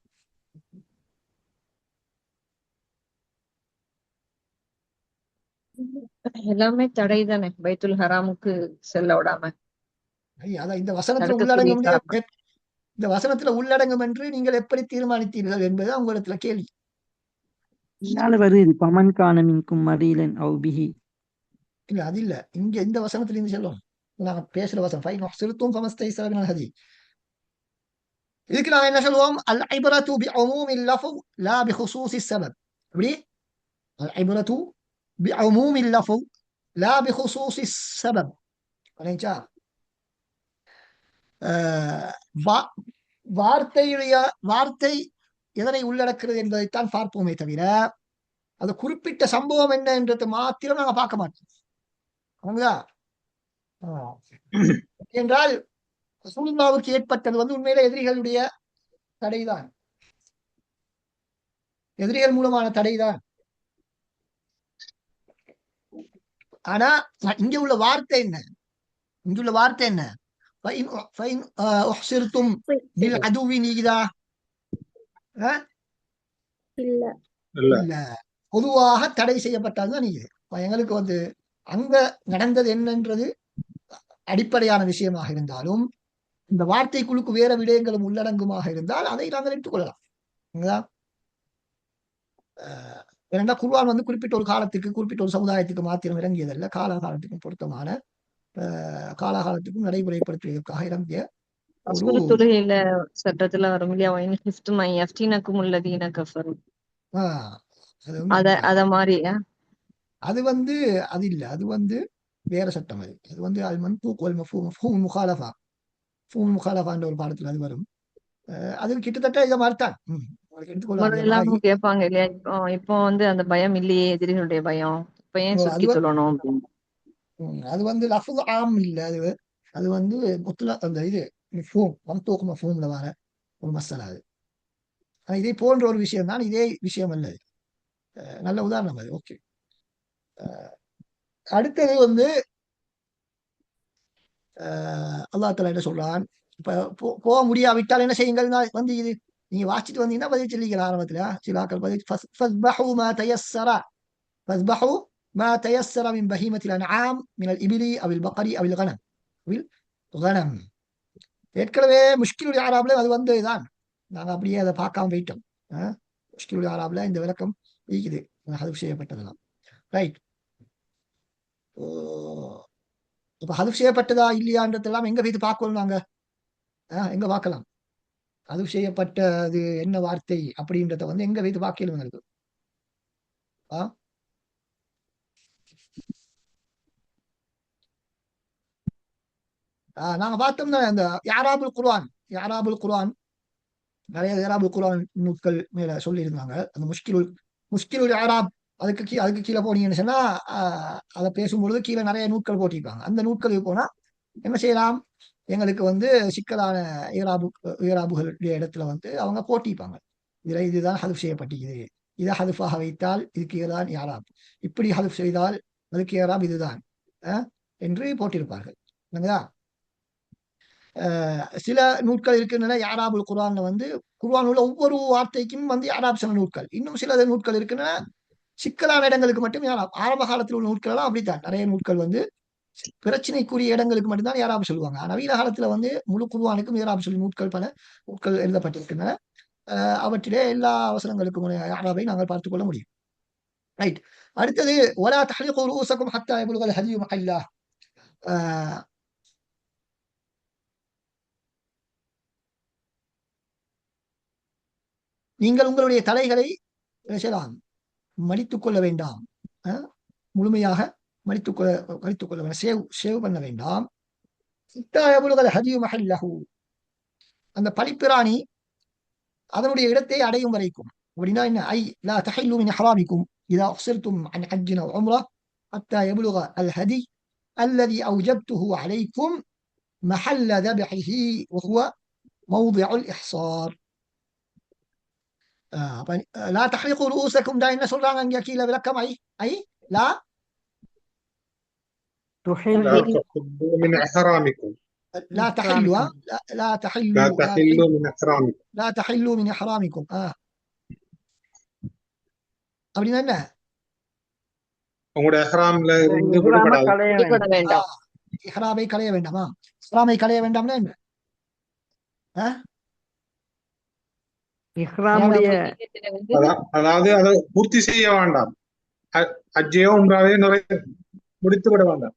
எல்லாமே தடை தானே, பைத்துல் ஹராமுக்கு செல்ல விடாம. அதான் இந்த வசனத்துல உள்ளடங்கும் என்று நீங்கள் எப்படி தீர்மானித்தீர்கள் என்பது உங்களிடத்துல கேள்வி. வருது பமன் காணமின்கும் மரீலன் அவுபிஹி. இல்ல அது இல்ல, இங்க இந்த வசனத்துல இருந்து சொல்லணும். நாங்க பேசுற வசனம் ஃபைன் அஹ்சர்தும் ஃபமஸ்தைஸர மினல் ஹதி. இதுக்கு நாங்க என்ன சொல்லுவோம்? அல் இப்ரது பிஉமூமில் லஃப் லா பிகுசூஸிஸ் ஸபப். அப்படி அல் இப்ரது பிஉமூமில் லஃப் லா பிகுசூஸிஸ் ஸபப். புரியுதா? வார்த்தை எதனை உள்ளடக்கிறது என்பதைத்தான் பார்ப்போமே தவிர அது குறிப்பிட்ட சம்பவம் என்ன என்றது மாத்திரம் நாங்க பார்க்க மாட்டோம். என்றால் ரசூலுல்லாஹ்வுக்கு ஏற்பட்டது வந்து உண்மையில எதிரிகளுடைய தடைதான், எதிரிகள் மூலமான தடைதான். ஆனா இங்க உள்ள வார்த்தை என்ன? பொதுவாக தடை செய்யப்பட்டால்தான் நீங்க எங்களுக்கு வந்து அங்க நடந்தது என்னன்றது அடிப்படையான விஷயமாக இருந்தாலும் இந்த வார்த்தைக்குழுக்கு வேற விடயங்களும் உள்ளடங்குமாக இருந்தால் அதை நாங்கள் எடுத்துக்கொள்ளலாம். ஏன்னா குர்ஆன் வந்து குறிப்பிட்ட ஒரு காலத்துக்கு குறிப்பிட்ட ஒரு சமுதாயத்துக்கு மாத்திரம் இறங்கியதல்ல, காலகாலத்துக்கும் பொருத்தமான காலகாலத்துக்கும் நடைமுறைப்படுத்துவதற்காக இறங்கிய தொழுகையில சட்டத்துல வரும் அத மாதிரி. அது வந்து அது இல்ல, அது வந்து வேற சட்டம். அது வந்து அல் மன்தூக் வல் மஃஹூம் முகாலஃபா முகாலஃபான்ற ஒரு பாடத்துல அது வரும். அது கிட்டத்தட்ட இதை மாதிரிதான் எல்லாரும் கேட்பாங்க இல்லையா, இப்போ வந்து அந்த பயம் இல்லையே, எதிரிகளுடைய பயம், இப்ப ஏன் சுத்தி சொல்லணும் அப்படின்னு. அது வந்து லஃப்து ஆம் இல்ல, அது வந்து முத்லக் அந்த இது மஃஹூம் மன்தூக் மஃஹூம்ல வர ஒரு மஸ்அலா. அது இதை போன்ற ஒரு விஷயம் தான், இதே விஷயம் அல்ல. நல்ல உதாரணம் அது. ஓகே, அடுத்தது வந்து அல்லாஹ் தஆலா என்ன சொல்றான், இப்ப போக முடியாவிட்டால் என்ன செய்யுங்கள் வந்து இது நீங்க வாசிச்சுட்டு வந்தீங்கன்னா பதில் சொல்லிக்கலாம் ஆரம்பத்துல. சில ஆக்கள் பதில் ஃபஸ்பஹு மா தயஸ்ஸர ஃபஸ்பஹு மா தயஸ்ஸர மின் பஹீமத்தில் அன்ஆம் மினல் இபிலி அவில் பக்கரி அவில் கனம் அவில் கனம். ஏற்கனவே முஷ்கிலுல் ஆராப்ல அது வந்ததுதான், நாங்க அப்படியே அதை பார்க்காம போயிட்டோம். முஷ்கிலுல் ஆராப்ல இந்த விளக்கம் இருக்குது, ஹதுஃப் செய்யப்பட்டதெல்லாம். ரைட். இப்ப ஹதுஃப் செய்யப்பட்டதா இல்லையான்றதெல்லாம் எங்க போய் பார்க்கணும் நாங்க? எங்க பார்க்கலாம்? ஹதுஃப் செய்யப்பட்டது என்ன வார்த்தை அப்படின்றத வந்து எங்க வைத்து பார்க்கலும் எங்களுக்கு? நாங்க பார்த்தோம்னா அந்த யாராபுல் குர்ஆன் நிறைய யாராபுல் குர்ஆன் நூட்கள் மேல சொல்லியிருந்தாங்க. அந்த முஷ்கிலுல் யாராப் அதுக்கு கீழே போனீங்கன்னு சொன்னா அதை பேசும்பொழுது கீழே நிறைய நூட்கள் போட்டிருப்பாங்க. அந்த நூட்களுக்கு போனா என்ன செய்யலாம், எங்களுக்கு வந்து சிக்கலான ஏராபுகளுடைய இடத்துல வந்து அவங்க போட்டிப்பாங்க. இதுதான் ஹதுஃப் செய்யப்பட்டிருக்குது, இதை ஹதுஃபாக வைத்தால் இதுக்கு இதுதான் யாராப், இப்படி ஹதுஃப் செய்தால் அதுக்கு யாராப் இதுதான் என்று போட்டிருப்பார்கள். சில நூட்கள் இருக்கின்றன யாராபுல் குர்ஆன்ல வந்து குர்ஆன் உள்ள ஒவ்வொரு வார்த்தைக்கும் வந்து யாராப் சில நூட்கள், இன்னும் சில நூட்கள் இருக்கின்றன சிக்கலான இடங்களுக்கு மட்டும் யாராப். ஆரம்ப காலத்தில் உள்ள நூட்கள் எல்லாம் அப்படித்தான், நிறைய நூட்கள் வந்து பிரச்சனைக்குரிய இடங்களுக்கு மட்டும்தான் யாராப் சொல்லுவாங்க. நவீன காலத்துல வந்து முழு குர்ஆனுக்கும் யாராப் சொல்லி பல நூட்கள் எழுதப்பட்டிருக்கின்றன. அவற்றிலே எல்லா அவசரங்களுக்கும் யாராபை நாங்கள் பார்த்துக் கொள்ள முடியும். ரைட். அடுத்தது வலா தஹ்லிகு ரூஸக்கும் ஹத்தா யப்லுகல் ஹதியு மஹல்லா. நீங்கள் உங்களுடைய தலைகளை மடித்துக் கொள்ள வேண்டாம், முழுமையாக மடித்துக் கொள்ள வேண்டாம், சேவ் பண்ண வேண்டாம். அந்த பலிப்பிராணி அதனுடைய இடத்தை அடையும் வரைக்கும். அப்படின்னா என்ன? ஐ லா தஹில்லு மின் இஹ்ராமிக்கும் இதா உஹ்சிர்தும் அன் ஹஜ்ஜின் அவ் உம்ரா ஹத்தா யப்லுக அல் ஹதி அல்லதி அவ்ஜப்துஹு அலைக்கும் மஹல்ல தப்ஹிஹி வஹுவ மௌதிஉல் இஹ்சார். லா தஹ்லிகு ரூஸக்கும் தான் என்ன சொல்றாங்க அங்க கீழே விளக்கம்? ஐ லா من إحرامكم لا تحلوا لا تحلوا لا تحلوا من إحرامكم لا تحلوا من إحرامكم. அப்படின்னா என்ன? உங்களுடைய இஹ்ராம்ல இருந்து விடுபட வேண்டாம். இஹ்ராமை களைய வேண்டாமா? இஹ்ராமை களைய வேண்டாம்னா என்ன? அதாவது அதை பூர்த்தி செய்ய வேண்டாம், ஹஜ்ஜையோ உம்ராவையோ முடித்து விட வேண்டாம்.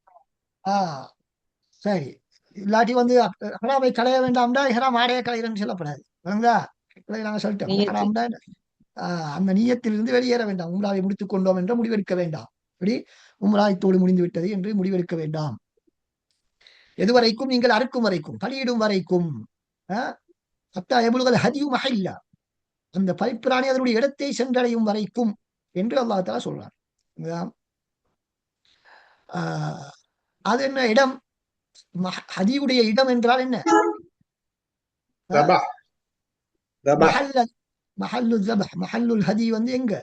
சரி. இல்லாட்டி வந்து இஹ்ராமை களைய வேண்டாம்னா இஹ்ராம் ஆடைய களையறன்னு சொல்லப்படாது. நாங்க சொல்லிட்டோம், இஹ்ராம்னா அந்த நியத்திலிருந்து வெளியேற வேண்டாம். உம்ராவை முடித்துக் கொண்டோம் என்று முடிவெடுக்க வேண்டாம். இப்படி உம்ரா இத்தோடு முடிந்து விட்டது என்று முடிவெடுக்க வேண்டாம். எதுவரைக்கும்? நீங்கள் அறுக்கும் வரைக்கும், பலியிடும் வரைக்கும். ஹத்தா யப்லுகல் ஹதியு மஹல்லா, அந்த பலிப்பிராணி அதனுடைய இடத்தை சென்றடையும் வரைக்கும் என்று அல்லாஹ் தஆலா சொல்றார். அது என்ன இடம்? ஹதியுடைய இடம் என்றால் என்ன? மஹல்லு ذبح மஹல்லுல் ஹதி வந்து எங்க?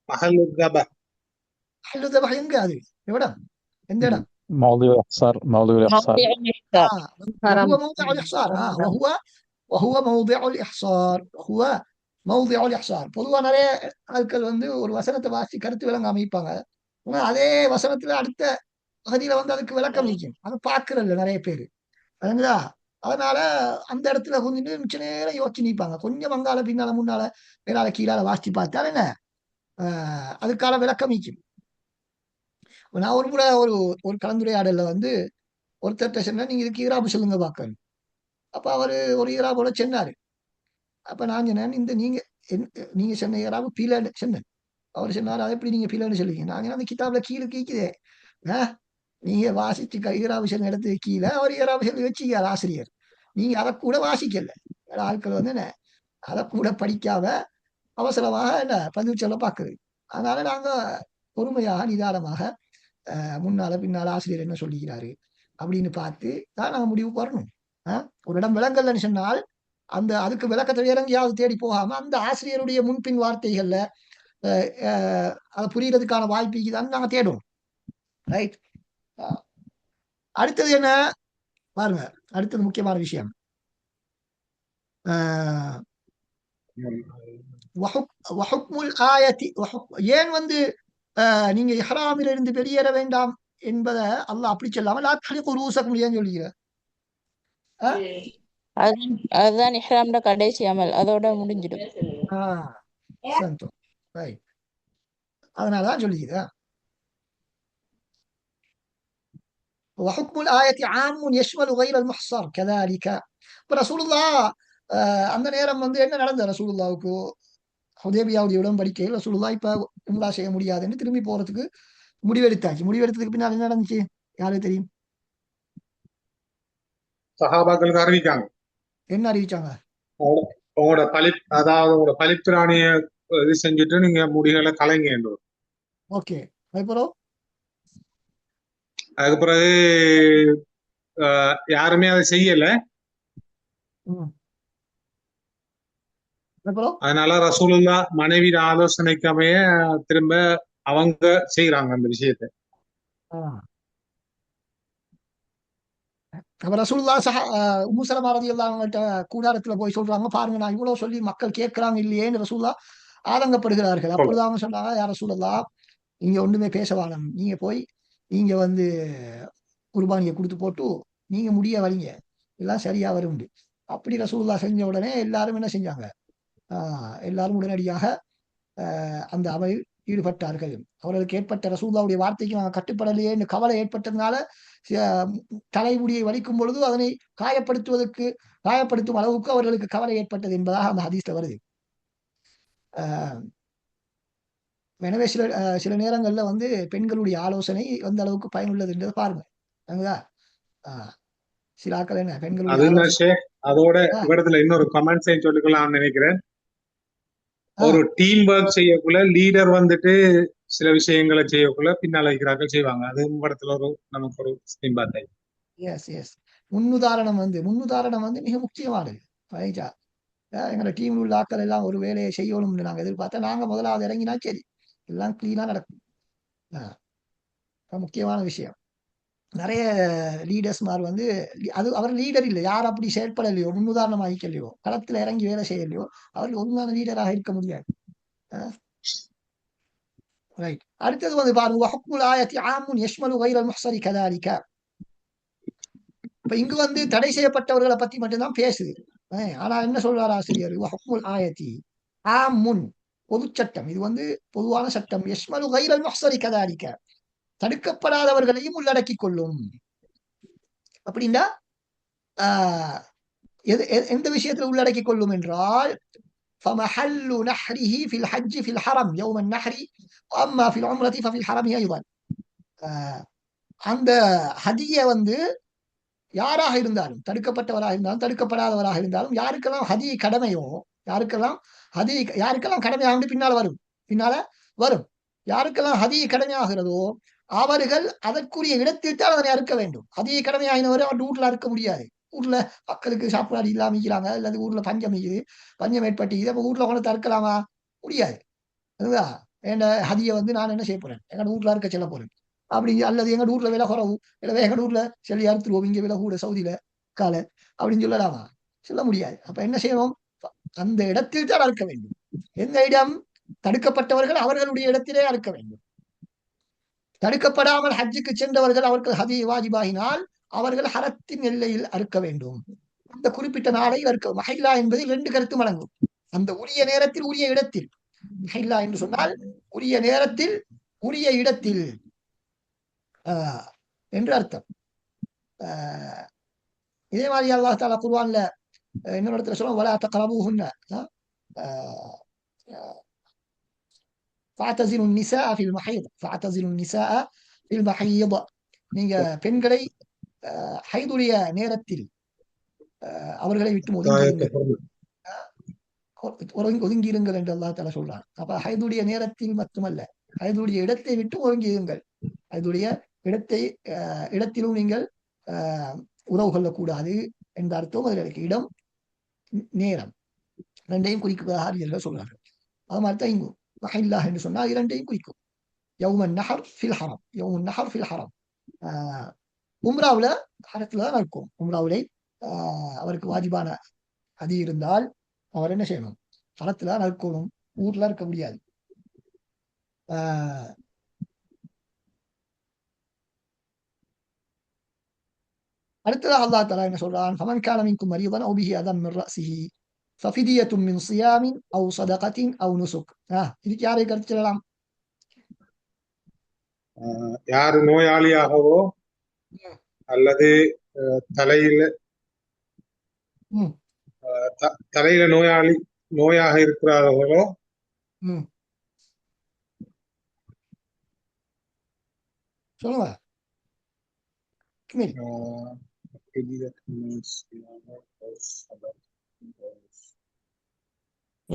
மஹல்லு ذبح எங்க? அது இடம் எந்த இடம்? موضوع الإحصار وهو موضع الإحصار. பொதுவா நிறைய ஆட்கள் வந்து ஒரு வசனத்தை வாசி கருத்து விளங்க அமைப்பாங்க. ஆனா அதே வசனத்துல அடுத்த பகுதியில வந்து அதுக்கு விளக்கம் நிற்கும். அதை பார்க்கறதில்ல நிறைய பேரு. அதுங்களா? அதனால அந்த இடத்துல கொஞ்சம் மிச்ச நேரம் யோசிச்சு நிற்பாங்க. கொஞ்சம் அங்கால பின்னால முன்னால மேலால கீழால வாசிச்சு பார்த்தால் என்ன அதுக்கான விளக்கம் நிற்கும். நான் ஒரு முறை ஒரு கலந்துரையாடல்ல வந்து ஒருத்தர்கிட்ட சொன்னேன், நீங்க இதுக்கு ஈராபு சொல்லுங்க பார்க்கணும். அப்ப அவரு ஒரு ஈராபோட சொன்னாரு. அப்ப நான் சொன்னேன், நீங்க சொன்ன ஈராபு பீலன்னு சொன்னேன். அவர் சொன்னாரு, அதை எப்படி நீங்க பீலன்னு சொல்லுவீங்க? நாங்க அந்த கிதாப்ல கீழே கீக்குதே, நீங்க வாசிச்சு ஈராபு சொன்ன இடத்துக்கு கீழே அவர் ஈராபு சொல்லி வச்சுக்கார் ஆசிரியர். நீங்க அதை கூட வாசிக்கல. ஆட்கள் வந்து என்ன அதை கூட படிக்காம அவசரமாக என்ன பதிவு சொல்ல பார்க்குது. அதனால நாங்க பொறுமையாக நிதானமாக முன்னால பின்னால ஆசிரியர் என்ன சொல்லிக்கிறாரு அப்படின்னு பார்த்து தான் நாங்க முடிவுக்கு வரணும். ஒரு இடம் விளங்கலன்னு சொன்னால் அதுக்கு விளக்கத்தை வேற எங்கேயாவது தேடி போகாம அந்த ஆசிரியருடைய முன்பின் வார்த்தைகள்ல அதை புரியறதுக்கான வாய்ப்பு தான் நாங்க தேடுவோம். ரைட். அடுத்தது என்ன பாருங்க, அடுத்தது முக்கியமான விஷயம். ஏன் நீங்க இஹ்ராமில் இருந்து வெளியேற வேண்டாம் என்பதை அல்லாஹ் அப்படி சொல்லாம லா தஹ்லிகு ரூஸக்கும் ஏன் சொல்லுகிற? அதுதான் இஹ்ராம்ல கடைசி அமல், அதோட முடிஞ்சிடும். அதனாலதான் சொல்லுகிறா. وحكم الآية عام يشمل غير المحصر كذلك. ரசூலுல்லாஹ் அந்த நேரம் என்ன நடந்தது? ரசூலுல்லாஹ்வுக்கு ஹுதைபியாவுடைய உடன்படிக்கையில் ரசூலுல்லாஹ் இப்ப உம்ரா செய்ய முடியாதுன்னு திரும்பி போறதுக்கு முடிவெடுத்தாச்சு. முடிவெடுத்ததுக்கு பின்னால் என்ன நடந்துச்சு யாருக்கு தெரியும்? சஹாபாக்களுக்கு அறிவிக்காங்க. என்ன அறிவிச்சாங்க? உங்களோட உங்களோட பலிப்பிராணிய இது செஞ்சுட்டு நீங்க முடிகளை கலைங்க. ஓகே. அதுக்கப்புறம் அதுக்கு பிறகு யாருமே அதை செய்யல. அதனால ரசூலுல்லாஹ் மனைவியின் ஆலோசனைக்கு அமைய திரும்ப அவங்க செய்யறாங்க அந்த விஷயத்தை. உம்மு சலமா ரலியல்லாஹு அன்ஹா கூடாரத்துல போய் சொல்றாங்க, பாருங்க நான் இவ்வளவு சொல்லி மக்கள் கேட்கிறாங்க இல்லையேன்னு ரசூலுல்லாஹ் ஆதங்கப்படுகிறார்கள். அப்பொழுது அவங்க சொன்னாங்க, யா ரசூலுல்லாஹ் நீங்க ஒண்ணுமே பேச வேணாம், நீங்க போய் நீங்க குர்பானியை கொடுத்து போட்டு நீங்க முடிய வலிங்க, எல்லாம் சரியா வரும். அப்படி ரசூலுல்லாஹ் செஞ்ச உடனே எல்லாரும் என்ன செஞ்சாங்க? எல்லாரும் உடனடியாக அந்த அமலில் ஈடுபட்டார்கள். அவர்களுக்கு ஏற்பட்ட ரசூலுல்லாஹ்வுடைய வார்த்தைக்கு நாங்கள் கட்டுப்படலையே என்று கவலை ஏற்பட்டதுனால தலைமுடியை வலிக்கும் பொழுது அதனை காயப்படுத்தும் அளவுக்கு அவர்களுக்கு கவலை ஏற்பட்டது என்பதாக அந்த ஹதீஸ்ல வருது. எனவே சில நேரங்கள்ல பெண்களுடைய ஆலோசனை எந்த அளவுக்கு பயனுள்ளது என்றதை பாருங்க. சில ஆக்கள் என்ன பெண்களுடைய அதோட இடத்துல இன்னொரு கமெண்ட்ஸ் சொல்லிக்கலாம் நினைக்கிறேன். ஒரு டீம் ஒர்க் செய்யக்குள்ள லீடர் சில விஷயங்களை செய்யக்குள்ள பின்னால் இருக்கிறார்கள் செய்வாங்க. அது இடத்துல நமக்கு ஒரு சிம்பாத்தை. முன்னுதாரணம் மிக முக்கியமானது. எங்களை டீம்ல உள்ள ஆட்கள் எல்லாம் ஒரு வேலையை செய்யணும்னு நாங்க எதிர்பார்த்தா நாங்க முதலாவது இறங்கினா சரி எல்லாம் கிளீனா நடக்கும். முக்கியமான விஷயம். நிறைய லீடர்ஸ்மார் அது அவர் லீடர் இல்லை, யார் அப்படி செயற்படலையோ முன்னுதாரணம் ஆகிக்கலையோ களத்துல இறங்கி வேலை செய்யலையோ அவர்கள் ஒழுங்கான லீடராக இருக்க முடியாது. ரைட். அடுத்தது பாருங்க, வஹுக்குல் ஆயத்தி ஆமுன் யஷ்மலு கைரல் முஹ்ஸரி கதாலிக. இப்ப இங்கு தடை செய்யப்பட்டவர்களை பத்தி மட்டும்தான் பேசுது. ஆனா என்ன சொல்றாரு ஆசிரியர்? வஹுக்குல் ஆயத்தி ஆமுன், பொது சட்டம். இது பொதுவான சட்டம். யஷ்மலு கைரல் முஹ்ஸரி கதாலிக, தடுக்கப்படாதவர்களையும் உள்ளடக்கி கொள்ளும். அப்படின்னா எந்த விஷயத்துல உள்ளடக்கி கொள்ளும் என்றால் فمحل نحره في الحج في الحرم يوم النحر واما في العمره ففي الحرم ايضا. அந்த ஹதிய யாராக இருந்தாலும், தடுக்கப்பட்டவராக இருந்தாலும் தடுக்கப்படாதவராக இருந்தாலும், யாருக்கெல்லாம் ஹதி கடமையோ, யாருக்கெல்லாம் கடமையாக பின்னால வரும் யாருக்கெல்லாம் ஹதி கடமையாகிறதோ அவர்கள் அதற்குரிய இடத்தில் தான் அதனை அறுக்க வேண்டும். ஹதியை கடமையாகினவரை அவன் வீட்டுல அறுக்க முடியாது. ஊர்ல மக்களுக்கு சாப்பாடு இல்லாம இருக்கிறாங்க, அல்லது ஊர்ல பஞ்சம் ஏற்பட்டு அப்ப வீட்டுல கொண்டு அறுக்கலாமா? முடியாது. அதுதான் என் ஹதியை நான் என்ன செய்ய போறேன், எங்க வீட்டுல அறுக்க செல்ல போறேன் அப்படி, அல்லது எங்க வீட்டுல விலை குறவு, இல்லை எங்க வீட்டுல சொல்லி அறுத்துருவோம், இங்க விலை கூட சவுதியில கால அப்படின்னு சொல்லலாமா? சொல்ல முடியாது. அப்ப என்ன செய்யணும்? அந்த இடத்தில் தான் அறுக்க வேண்டும். எந்த இடம்? தடுக்கப்பட்டவர்கள் அவர்களுடைய இடத்திலே அறுக்க வேண்டும். தடுக்கப்படாமல் ஹஜ்ஜுக்கு சென்றவர்கள் அவர்கள் ஹதி வாஜிபாகினால் அவர்கள் ஹரத்தின் எல்லையில் அறுக்க வேண்டும். அந்த குறிப்பிட்ட நாளையில் அறுக்க. மஹில்லா என்பதில் 2 கருத்து அடங்கும். அந்த உரிய நேரத்தில் உரிய இடத்தில். மஹில்லா என்று சொன்னால் உரிய நேரத்தில் உரிய இடத்தில் என்று அர்த்தம். இதே மாதிரி அல்லாஹ் தஆலா குர்ஆன்ல இன்னொரு இடத்துல சொல்லுவாங்க, வலா தக்ரபூஹுன்ன فاعتزلوا النساء في المحيض فاعتزلوا النساء في المحيض. நீங்க பெண்களை ஹைதுடைய நேரத்தில் அவர்களை விட்டு ஒதுங்கியிருங்கள் என்று அல்லாஹ் தஆலா சொல்றான். அப்ப ஹைதுடைய நேரத்தில் மட்டுமல்ல, ஹைதுடைய இடத்தை விட்டு ஒதுங்கியிருங்கள். ஹைதுடைய இடத்திலும் நீங்கள் உறவு கொள்ளக்கூடாது, என்ற அர்த்தம் அதில் இருக்கு. இடம், நேரம் ரெண்டையும் குறிக்கிறதாக அறிஞர்கள் சொல்றார்கள். அது மாதிரி தான் இங்கும் வஹில்லா என்று சொன்னால் இரண்டையும் குறிக்கும். யௌமன் நஹர் ஃபில் ஹரம், யௌமன் நஹர் ஃபில் ஹரம். உம்ராவில் ஹரத்தில் தான் இருக்கும். உம்ராவிலே அவருக்கு வாஜிபான அது இருந்தால் அவர் என்ன செய்யணும்? ஹரத்தில் தான் இருக்கணும், ஊர்ல இருக்க முடியாது. அடுத்ததாக அல்லாஹ் தஆலா என்ன சொல்றான்? ஃபமன் கான மின்கும் மரீதன் அவ் பிஹி அதம் மின் ரஅஸிஹி ஃபஃபிதியத்தும் மின் ஸியாமின் அவ் ஸதகத்தின் அவ் நுசுக். இதுக்கு யாரை கருத்து சொல்லலாம்? யாரு நோயாளியாகவோ அல்லது தலையில தலையில நோயாக இருக்கிறார்களோ சொல்லுங்க.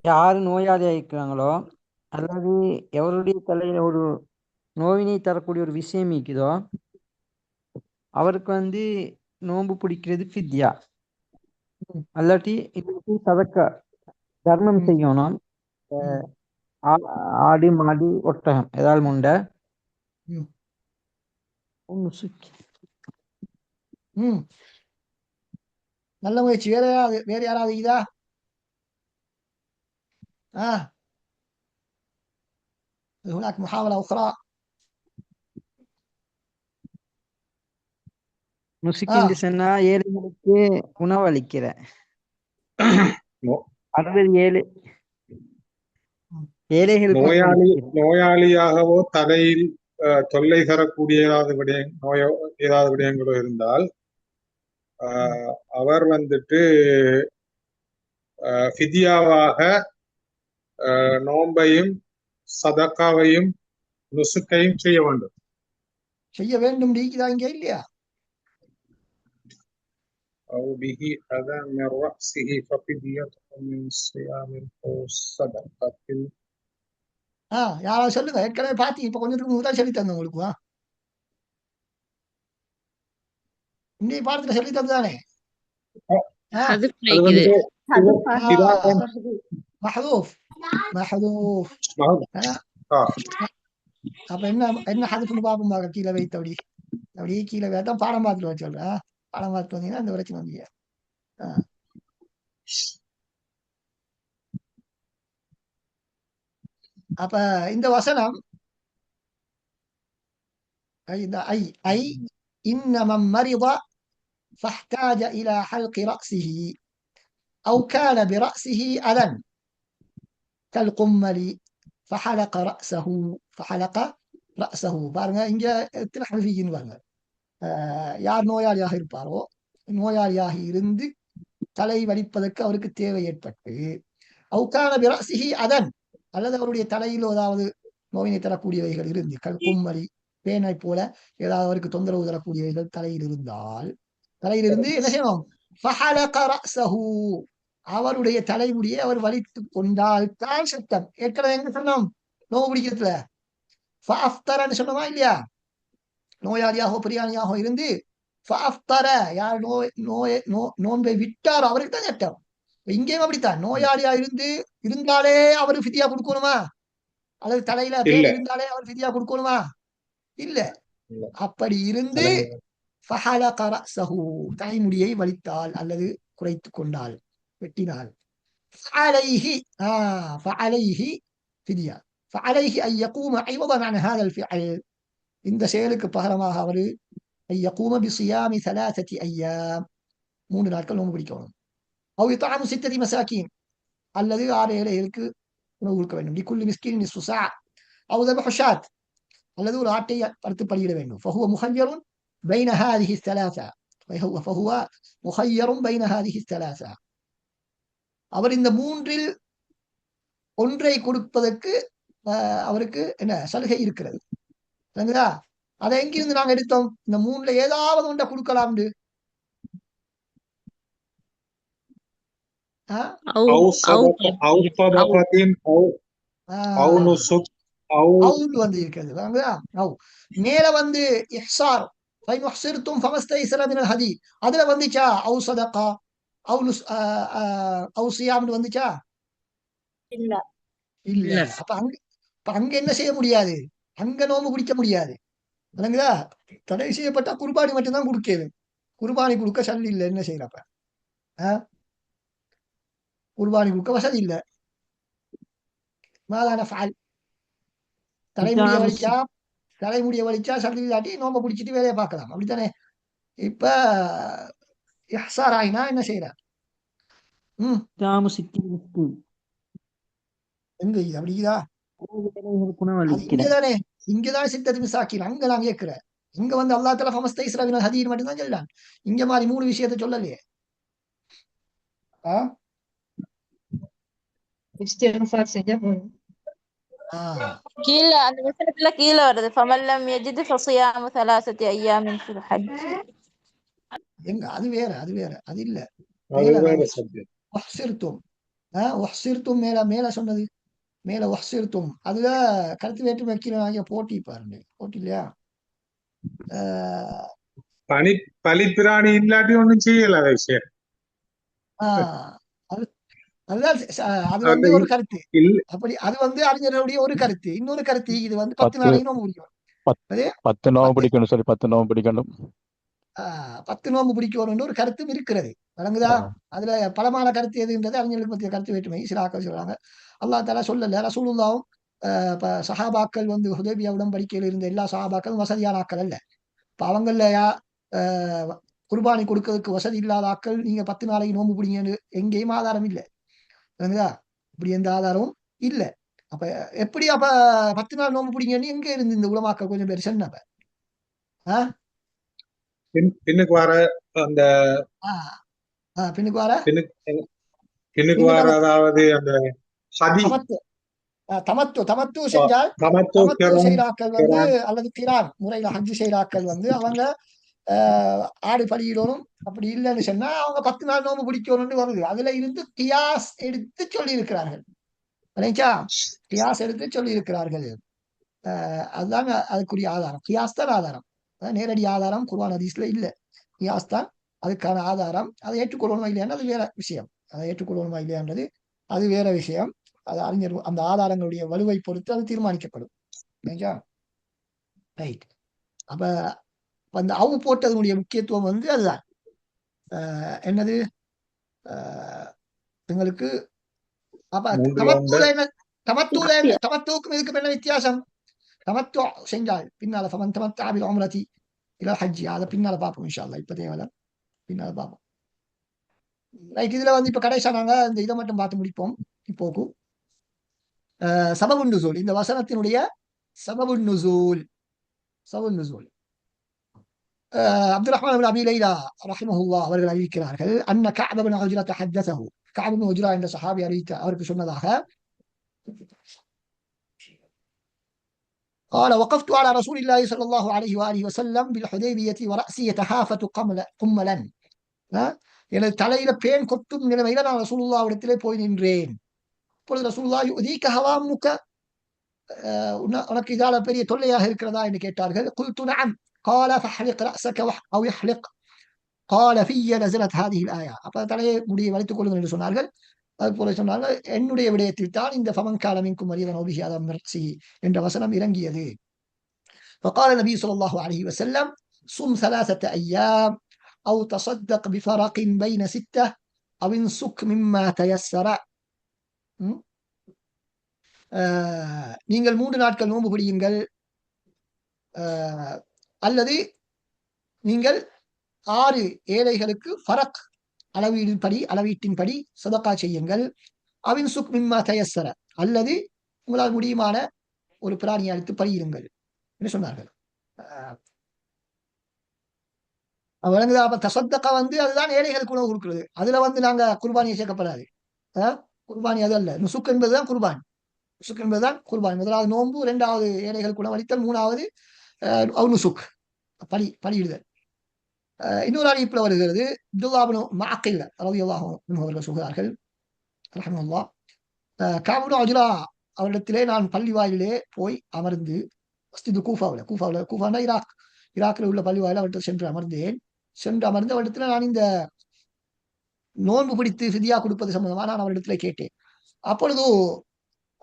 யாரு நோயாளியாக இருக்கிறாங்களோ அல்லது எவருடைய தலையில ஒரு நோயினை தரக்கூடிய ஒரு விஷயம் இருக்குதோ அவருக்கு வந்து நோன்பு பிடிக்கிறது ஃபித்யா. அல்லாட்டி இதுக்கு சதக்கா தர்மம் செய்யணும். ஆடு மாடு ஒட்டகம் ஏதாவது உண்டை நல்ல முயற்சி. வேற யாராவது இதா? هناك محاولة أخرى. முசிக்கின்னு சொன்னா ஏழைகளுக்கு உணவு அளிக்கிற 67 ஏழைகளுக்கு நோயாளியாகவோ தலையில் தொல்லை தரக்கூடிய ஏதாவது விடயங்களோ இருந்தால் அவர் வந்துட்டு ஃபிதியாவாக நோன்பையும் சதக்காவையும் நுசுக்கையும் செய்ய வேண்டும். செய்ய வேண்டும் இங்க இல்லையா? أو به أذى من رأسه ففدية من صيام أو صدقة. யாராவது சொல்லுங்க. ஏற்கனவே பாத்தீங்க, இப்ப கொஞ்சத்துக்கு முதல் சொல்லி தந்தேன் உங்களுக்கு. இந்த பாடத்துல சொல்லி தந்தானே. அப்ப என்ன ஹதுஃப்னு பாப்போம். கீழே வைத்து அப்படியே கீழே வைத்தா பாடம் பார்த்துட்டு சொல்றேன். பாடம் பார்த்து வந்தீங்கன்னா அந்த பிரச்சனை வந்தீங்க. அப்ப இந்த வசனம் إن من مرض فاحتاج إلى حلق رأسه أو كان برأسه أذى كالقمل فحلق رأسه பாருங்க, இங்க எத்தனை ஹதீஸ் பாருங்க. யார் நோயாளியாக இருப்பாரோ, நோயாளியாக இருந்து தலை வலிப்பதற்கு அவருக்கு தேவை ஏற்பட்டு அவுக்கான பிரசிஹி அதன் அல்லது அவருடைய தலையில் ஏதாவது நோயினை தரக்கூடியவைகள் இருந்து கும்மரி பேனை போல ஏதாவது அவருக்கு தொந்தரவு தரக்கூடியவைகள் தலையிலிருந்து என்ன செய்யணும்? அவருடைய தலைமுடியை அவர் வலித்து கொண்டால் தான் சட்டம். ஏற்கனவே எங்க சொன்னோம்? நோவு பிடிக்கிறதுல சொன்னோமா இல்லையா? நோயாளியாக பிரியாணியாக இருந்து யார் நோன்பை விட்டாரோ அவருக்கு தான் சட்டம். இங்கேயும் அப்படித்தான். நோயாளியா இருந்தாலே அவரு ஃபிதியா கொடுக்கணுமா? அல்லது தலையில பேர் இருந்தாலே அவர் ஃபிதியா கொடுக்கணுமா? இல்ல. அப்படி இருந்து தலைமுடியை வலித்தால் அல்லது குறைத்து கொண்டால், வெட்டினால் இந்த செயலுக்கு பகரமாக அவரு يقوم بصيام 3 أيام 3 நாட்கள் நோன்பு பிடிக்கணும். أو يطعم 6 مساكين அல்லது 6 ஏழைகளுக்கு உணவு கொடுக்க வேண்டும். لكل مسكين نصف ساعة أو ذبح شاة அல்லது ஒரு ஆட்டை அறுத்து பலியிட வேண்டும். فهو مخير بين هذه الثلاثة. அவர் இந்த மூன்றில் ஒன்றை கொடுப்பதற்கு அவருக்கு என்ன சலுகை இருக்கிறது. அதை எங்கிருந்து நாங்க எடுத்தோம்? இந்த மூணுல ஏதாவது ஒன்றை கொடுக்கலாம். வந்து இருக்கிறது. மேல வந்து இஹ்சார் ஃபைன் உஹ்சிர்தும் ஃபமஸ்தைஸர மினல் ஹதி. அதுல வந்துச்சா அவு சதகா அவு சியாம்னு வந்துச்சா? இல்ல. இல்ல. இல்ல. அப்ப அங்க என்ன செய்ய முடியாது? அங்க நோம்பு பிடிக்க முடியாது. விளங்குதா? தடை செய்யப்பட்ட குர்பானி மட்டும்தான் கொடுக்கணும். குர்பானி கொடுக்க சல்லி இல்லை. என்ன செய்யறப்ப குர்பானி கொடுக்க வசதி இல்லை. மாதான ஃபால் தலைமுடிய வலிச்சா சல்லி இல்லாட்டி நோம்ப பிடிச்சிட்டு வேலையை பார்க்கலாம். அப்படித்தானே? இப்ப இஹ்சார் ஆயினா என்ன செய்யற? இத்தாமு சித்தின் மிஸ்கீன். எங்க இது அப்படிதா? ஏழைகளுக்கு அது உணவளிக்கிற. இங்கதான் சித்தத்து மிசாக்கின். அங்க நான் கேட்கிறேன். இங்க வந்து அல்லா தலா ஃபமஸ்தைஸ்ர மினல் ஹதீர் மட்டும்தான் சொல்றான். இங்க மாதிரி 3 விஷயத்தை சொல்லலையே. இஸ்திக்ஃபார் செஞ்சா போதும். கீழே அந்த வசனத்துல கீழே வருது ஃபமல்லம் யஜித் ஃபஸியாமு ஸலாஸத்தி அய்யாமின் ஃபில் ஹஜ். எங்க அது வேற அது இல்ல. அது மேல வேற சப்ஜெக்ட். உஹ்சிர்தும் உஹ்சிர்தும் மேல சொன்னது. மேல உஹ்சிர்தும் அதுல கருத்து வேற்றுமை வைக்கிறவங்க போட்டி பாருங்க. போட்டி இல்லையா? பலிப்பிராணி இல்லாட்டி ஒண்ணும் செய்யல விஷயம். அது அதுதான் அது வந்து ஒரு கருத்து. அப்படி அது வந்து அறிஞர்களுடைய ஒரு கருத்து. இன்னொரு கருத்து இது வந்து 10 நாளையும் நோம்பு பிடிக்கும். 10 நோம்பு பிடிக்கணும். சரி 10 நோம்பு பிடிக்கணும். 10 நோம்பு பிடிக்கணும்னு ஒரு கருத்தும் இருக்கிறது. வழங்குதா? அதுல பலமான கருத்து எதுன்றது அறிஞர்களுக்கு மத்திய கருத்து வேற்றுமை. சிலாக்கள் சொல்றாங்க அல்லாஹ் தஆலா சொல்லல. ரசூலுல்லாஹும் சஹாபாக்கள் வந்து ஹுதைபியா உடன்படிக்கையில் இருந்த எல்லா சஹாபாக்களும் வசதியான ஆக்கள் அல்ல. இப்ப அவங்கள குர்பானி கொடுக்கறதுக்கு வசதி இல்லாத ஆக்கள் நீங்க 10 நாளைக்கு நோம்பு பிடிங்கன்னு எங்கேயும் ஆதாரம் இல்லை. வழங்குதா? இப்படி எந்த ஆதாரமும் இல்லை. அப்ப எப்படி அப்ப 10 நாள் நோம்பு பிடிங்கன்னு எங்க இருந்து இந்த உலமாக்கள் கொஞ்சம் பேர் சொன்னப்ப பின்னுக்கு வர அந்த பின்னுக்கு வர பின்னுக்கு வர அதாவது அந்த ஹதி தமத்து செஞ்சால் தமத்து செய்றாக்கள் வந்து அல்லது கிரான் முறையில ஹஜ் செய்றாக்கள் வந்து அவங்க ஆடு பலியிடணும். அப்படி இல்லைன்னு சொன்னா அவங்க 10 நாள் நோம்பு பிடிக்கணும்னு வருது. அதுல இருந்து கியாஸ் எடுத்து சொல்லி இருக்கிறார்கள். கியாஸ் எடுத்து சொல்லி இருக்கிறார்கள். அதுதான் அதுக்குரிய ஆதாரம். கியாஸ் தான் ஆதாரம். நேரடி ஆதாரம் குர்ஆன் ஹதீஸ்ல இல்ல. கியாஸ் தான் அதுக்கான ஆதாரம். அதை ஏற்றுக்கொள்ளணுமா இல்லையான்னு அது வேற விஷயம். அதை ஏற்றுக்கொள்ளணுமா இல்லையான்றது அது வேற விஷயம். அது அறிஞர் அந்த ஆதாரங்களுடைய வலுவை பொறுத்து அது தீர்மானிக்கப்படும். ரைட். அப்ப அந்த அவு போட்டதனுடைய முக்கியத்துவம் வந்து அதுதான். என்னது எங்களுக்கு அப்ப தமத்துக்கும் இதுக்கு என்ன வித்தியாசம்? தமத்து செஞ்சால் பின்னால ஃபமன் தமத்தஅ பில் உம்ரதி இலல் ஹஜ். அதை பின்னால பார்ப்போம் இன்ஷா அல்லாஹ். இப்ப தேவையில்ல, பின்னால பார்ப்போம். ரைட். இதுல வந்து இப்ப கடைசியா நாங்க இந்த இதை மட்டும் பார்த்து முடிப்போம். இப்போக்கு சபபுன் நுசூல், இந்த வசனத்தினுடைய சபபுன் நுசூல். அப்துல் ரஹ்மான் இப்னு அபி லைலா ரஹிமஹுல்லாஹ் அவர்கள் அறிவிக்கிறார்கள் அன்ன கஅப் இப்னு உஜ்ரா தஹத்தஸஹு. கஅப் இப்னு உஜ்ரா என்ற சஹாபி அவருக்கு சொன்னதாக قال وقفت على رسول الله صلى الله عليه وآله وسلم بالحديبية ورأسي يتهافت قملا. எனது தலையில பேன் கொட்டும் நிலைமையில நான் ரசூலுல்லாஹ்விடத்திலே போய் நின்றேன். அப்பொழுது ரசூலுல்லாஹ் யுதீக ஹவாமுக, உனக்கு இதால பெரிய தொல்லையாக இருக்கிறதா என்று கேட்டார்கள். குல்து நஅம். قال فاحلق رأسك أو يحلق قال في نزلت هذه الآية. அப்ப தலையை முடியை வளைத்துக் கொள்ளுங்கள் என்று சொன்னார்கள். அதுபோல சொன்னார்கள் என்னுடைய விடயத்தில் தான் இந்த ஃபமன் கான மின்கும் மரியதன் அவு பிஹி அதம் மின் ரஅஸிஹி என்ற வசனம் இறங்கியது. فقال النبي صلى الله عليه وسلم صم 3 أيام أو تصدق بفرق بين 6 أو انسك مما تيسر. நீங்கள் 3 நாட்கள் நோன்பு பிடியுங்கள், அல்லது நீங்கள் 6 ஏழைகளுக்கு ஃபரக் அளவீட்டின்படி சதகா செய்யுங்கள். அவின் சுக் மிம்மா தயஸ்ஸர, அல்லது உங்களால் முடியுமான ஒரு பிராணியை அளித்து பலியிடுங்கள் என்று சொன்னார்கள். வழங்குதா? அப்ப தசத்தக்கா வந்து அதுதான் ஏழைகளுக்கு உணவு கொடுக்கிறது. அதுல வந்து நாங்க குர்பானியை சேர்க்கப்படாது. குர்பானி அது அல்ல. நுசுக் என்பதுதான் குர்பான். நுசுக் என்பதுதான் குர்பான். முதலாவது நோன்பு, 2வது ஏழைகளுக்கு உணவு அளித்தல், 3வது நுசுக் பலியிடுதல். இன்னொரு அறிவிப்புல வருகிறது அப்துல்லாஹ் இப்னு மஅகில் ரலியல்லாஹு அன்ஹு அவர்கள் சொல்கிறார்கள் ரஹ்மத்துல்லாஹ், கஅப் இப்னு உஜ்ரா அவரிடத்திலே நான் பள்ளி வாயிலே போய் அமர்ந்து, மஸ்ஜிது கூஃபாவுல, கூஃபானா ஈராக், ஈராக்கில் உள்ள பள்ளிவாயில் அவர்கிட்ட சென்று அமர்ந்தேன். சென்று அமர்ந்த இடத்துல நான் இந்த நோன்பு பிடித்து ஃபிதியா கொடுப்பது சம்பந்தமாக நான் அவரிடத்திலே கேட்டேன். அப்பொழுது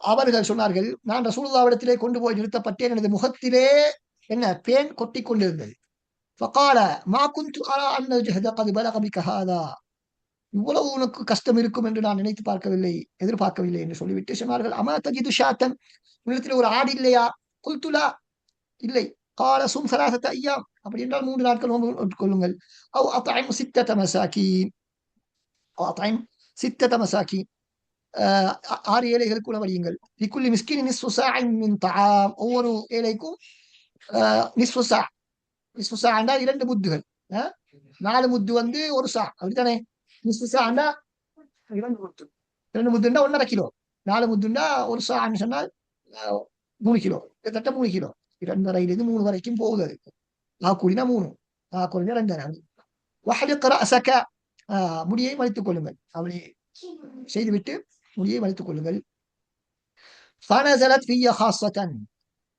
அவர்கள் சொன்னார்கள், நான் ரசூலுல்லாஹ்விடத்திலே கொண்டு போய் நிறுத்தப்பட்டேன், எனது முகத்திலே என்ன பேன் கொட்டி கொண்டிருந்தது. فقال ما كنت أرى أن الجهد قد بلغ بك هذا. இவ்வளவு உனக்கு கஷ்டம் இருக்கும் என்று நான் நினைத்து எதிர்பார்க்கவில்லை என்று சொல்லிவிட்டு சொன்னார்கள், அமா தஜிது ஷாத்தன், உன்னிடத்தில் ஒரு ஆடு இல்லையா? குல்துலா, இல்லை. கால சும் சலாசத்த ஐயாம், அப்படி என்றால் 3 நாட்கள் நோன்பு கொள்ளுங்கள். அவ் அத்ஐம் சித்தத மசாகீன், அத்ஐம் சித்தத மசாகீன், 6 ஏழைகளுக்கு உணவளியுங்கள். லிக்குல்லி மிஸ்கின் நிஸ்ஃபு சாஇன் மின் தஆம், ஒவ்வொரு ஏழைக்கும் நிஸ்ஃபு சா, நிஸ்ஃபு சா என்றால் 2 முத்துகள். 4 முத்து வந்து ஒரு சா, அப்படித்தானே? நிஸ்ஃபு சா என்றால் 2 முத்து, 2 முத்துண்டா 1.5 கிலோ, 4 முத்துண்டா ஒரு சான்னு சொன்னால் 3 கிலோ, கிட்டத்தட்ட 3 கிலோ, 2.5 3 வரைக்கும் போகுது. அது கூடினா 3, குறைஞ்சா 2.5. வஹலிக் ரஅஸக, முடியை மலித்துக் கொள்ளுங்கள். அப்படி செய்துவிட்டு முடியை மலித்துக் கொள்ளுங்கள். ஃபனஸலத் ஃபிய்ய ஹாஸத்தன்,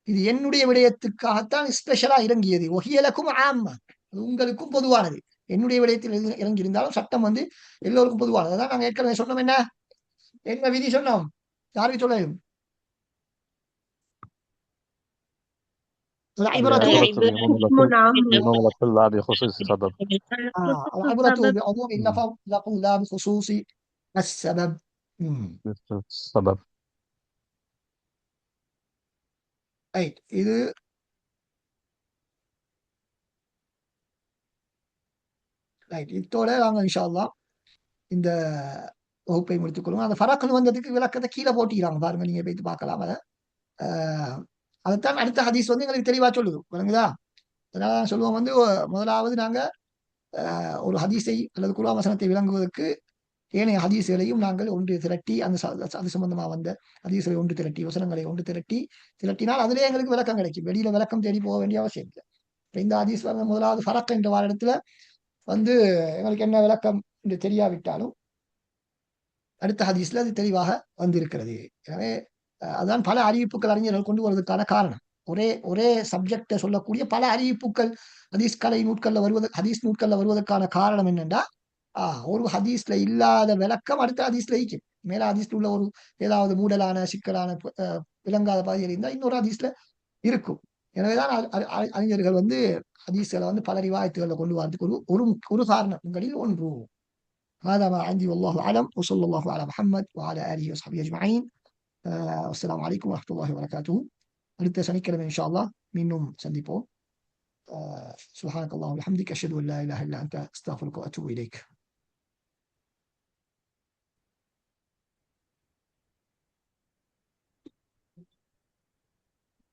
இது என்னுடைய விடயத்துக்காகத்தான் ஸ்பெஷலா இறங்கியது. ஒஹியலக்கும் ஆம்மா, அது உங்களுக்கும் பொதுவானது. என்னுடைய விடயத்தில் இறங்கி இருந்தாலும் சட்டம் வந்து எல்லோருக்கும் பொதுவானது. அதான் நாங்க ஏற்கனவே சொன்னோம். என்ன விதி சொன்னோம்? யாருக்கு சொல்லணும்? العبرة بعموم اللفظ لا بخصوص السبب. السبب. இது இதோட நாங்கள் இன்ஷா அல்லாஹ் இந்த வகுப்பை முடித்துக் கொள்வோம். அந்த ஃபரக்னு வந்ததுக்கு விளக்கத்தை கீழே போட்டிக்கிறாங்க பாருங்க, நீங்க போயிட்டு பார்க்கலாம். அதை அதைத்தான் அடுத்த ஹதீஸ் வந்து எங்களுக்கு தெளிவா சொல்லுது, விளங்குதா? அதனால சொல்லுவோம் வந்து, முதலாவது நாங்க ஒரு ஹதீஸை அல்லது குர்ஆன் வசனத்தை விளங்குவதற்கு ஏனைய ஹதீஸ்களையும் நாங்கள் ஒன்று திரட்டி, அது சம்பந்தமா வந்த ஹதீஸ்களை ஒன்று திரட்டி, வசனங்களை ஒன்று திரட்டினால் அதிலே எங்களுக்கு விளக்கம் கிடைக்கும். வெளியில விளக்கம் தேடி போக வேண்டிய அவசியம் இல்லை. இந்த ஹதீஸ் முதலாவது ஃபரக் என்ற வாரத்துல வந்து எங்களுக்கு என்ன விளக்கம் என்று தெரியாவிட்டாலும் அடுத்த ஹதீஸ்ல அது தெளிவாக வந்திருக்கிறது. எனவே அதான் பல அறிவிப்புகள் அறிஞர்கள் கொண்டு வருவதற்கான காரணம். ஒரே சப்ஜெக்டை சொல்லக்கூடிய பல அறிவிப்புகள் ஹதீஸ் நூட்கள்ல வருவதற்கான காரணம் என்னென்றா, ஒரு ஹதீஸ்ல இல்லாத விளக்கம் அடுத்த ஹதீஸ்ல இருக்கும். மேல ஹதீஸ்ல உள்ள ஒரு ஏதாவது மூடலான சிக்கலான விளங்காத பகுதியில் இருந்தால் இன்னொரு ஹதீஸ்ல இருக்கும். எனவேதான் அறிஞர்கள் வந்து ஹதீஸ்களை வந்து பல ரிவாயத்துகளை கொண்டு வரதுக்கு ஒரு காரணங்களில் ஒன்று. هذا ما عندي والله أعلم وصلى الله على محمد وعلى آله وصحبه أجمعين. والسلام عليكم ورحمة الله وبركاته. அடுத்த சனிக்கிழமை இன்ஷா அல்லாஹ் மீண்டும் சந்திப்போம். سبحانك اللهم وبحمدك أشهد أن لا إله إلا أنت أستغفرك وأتوب إليك.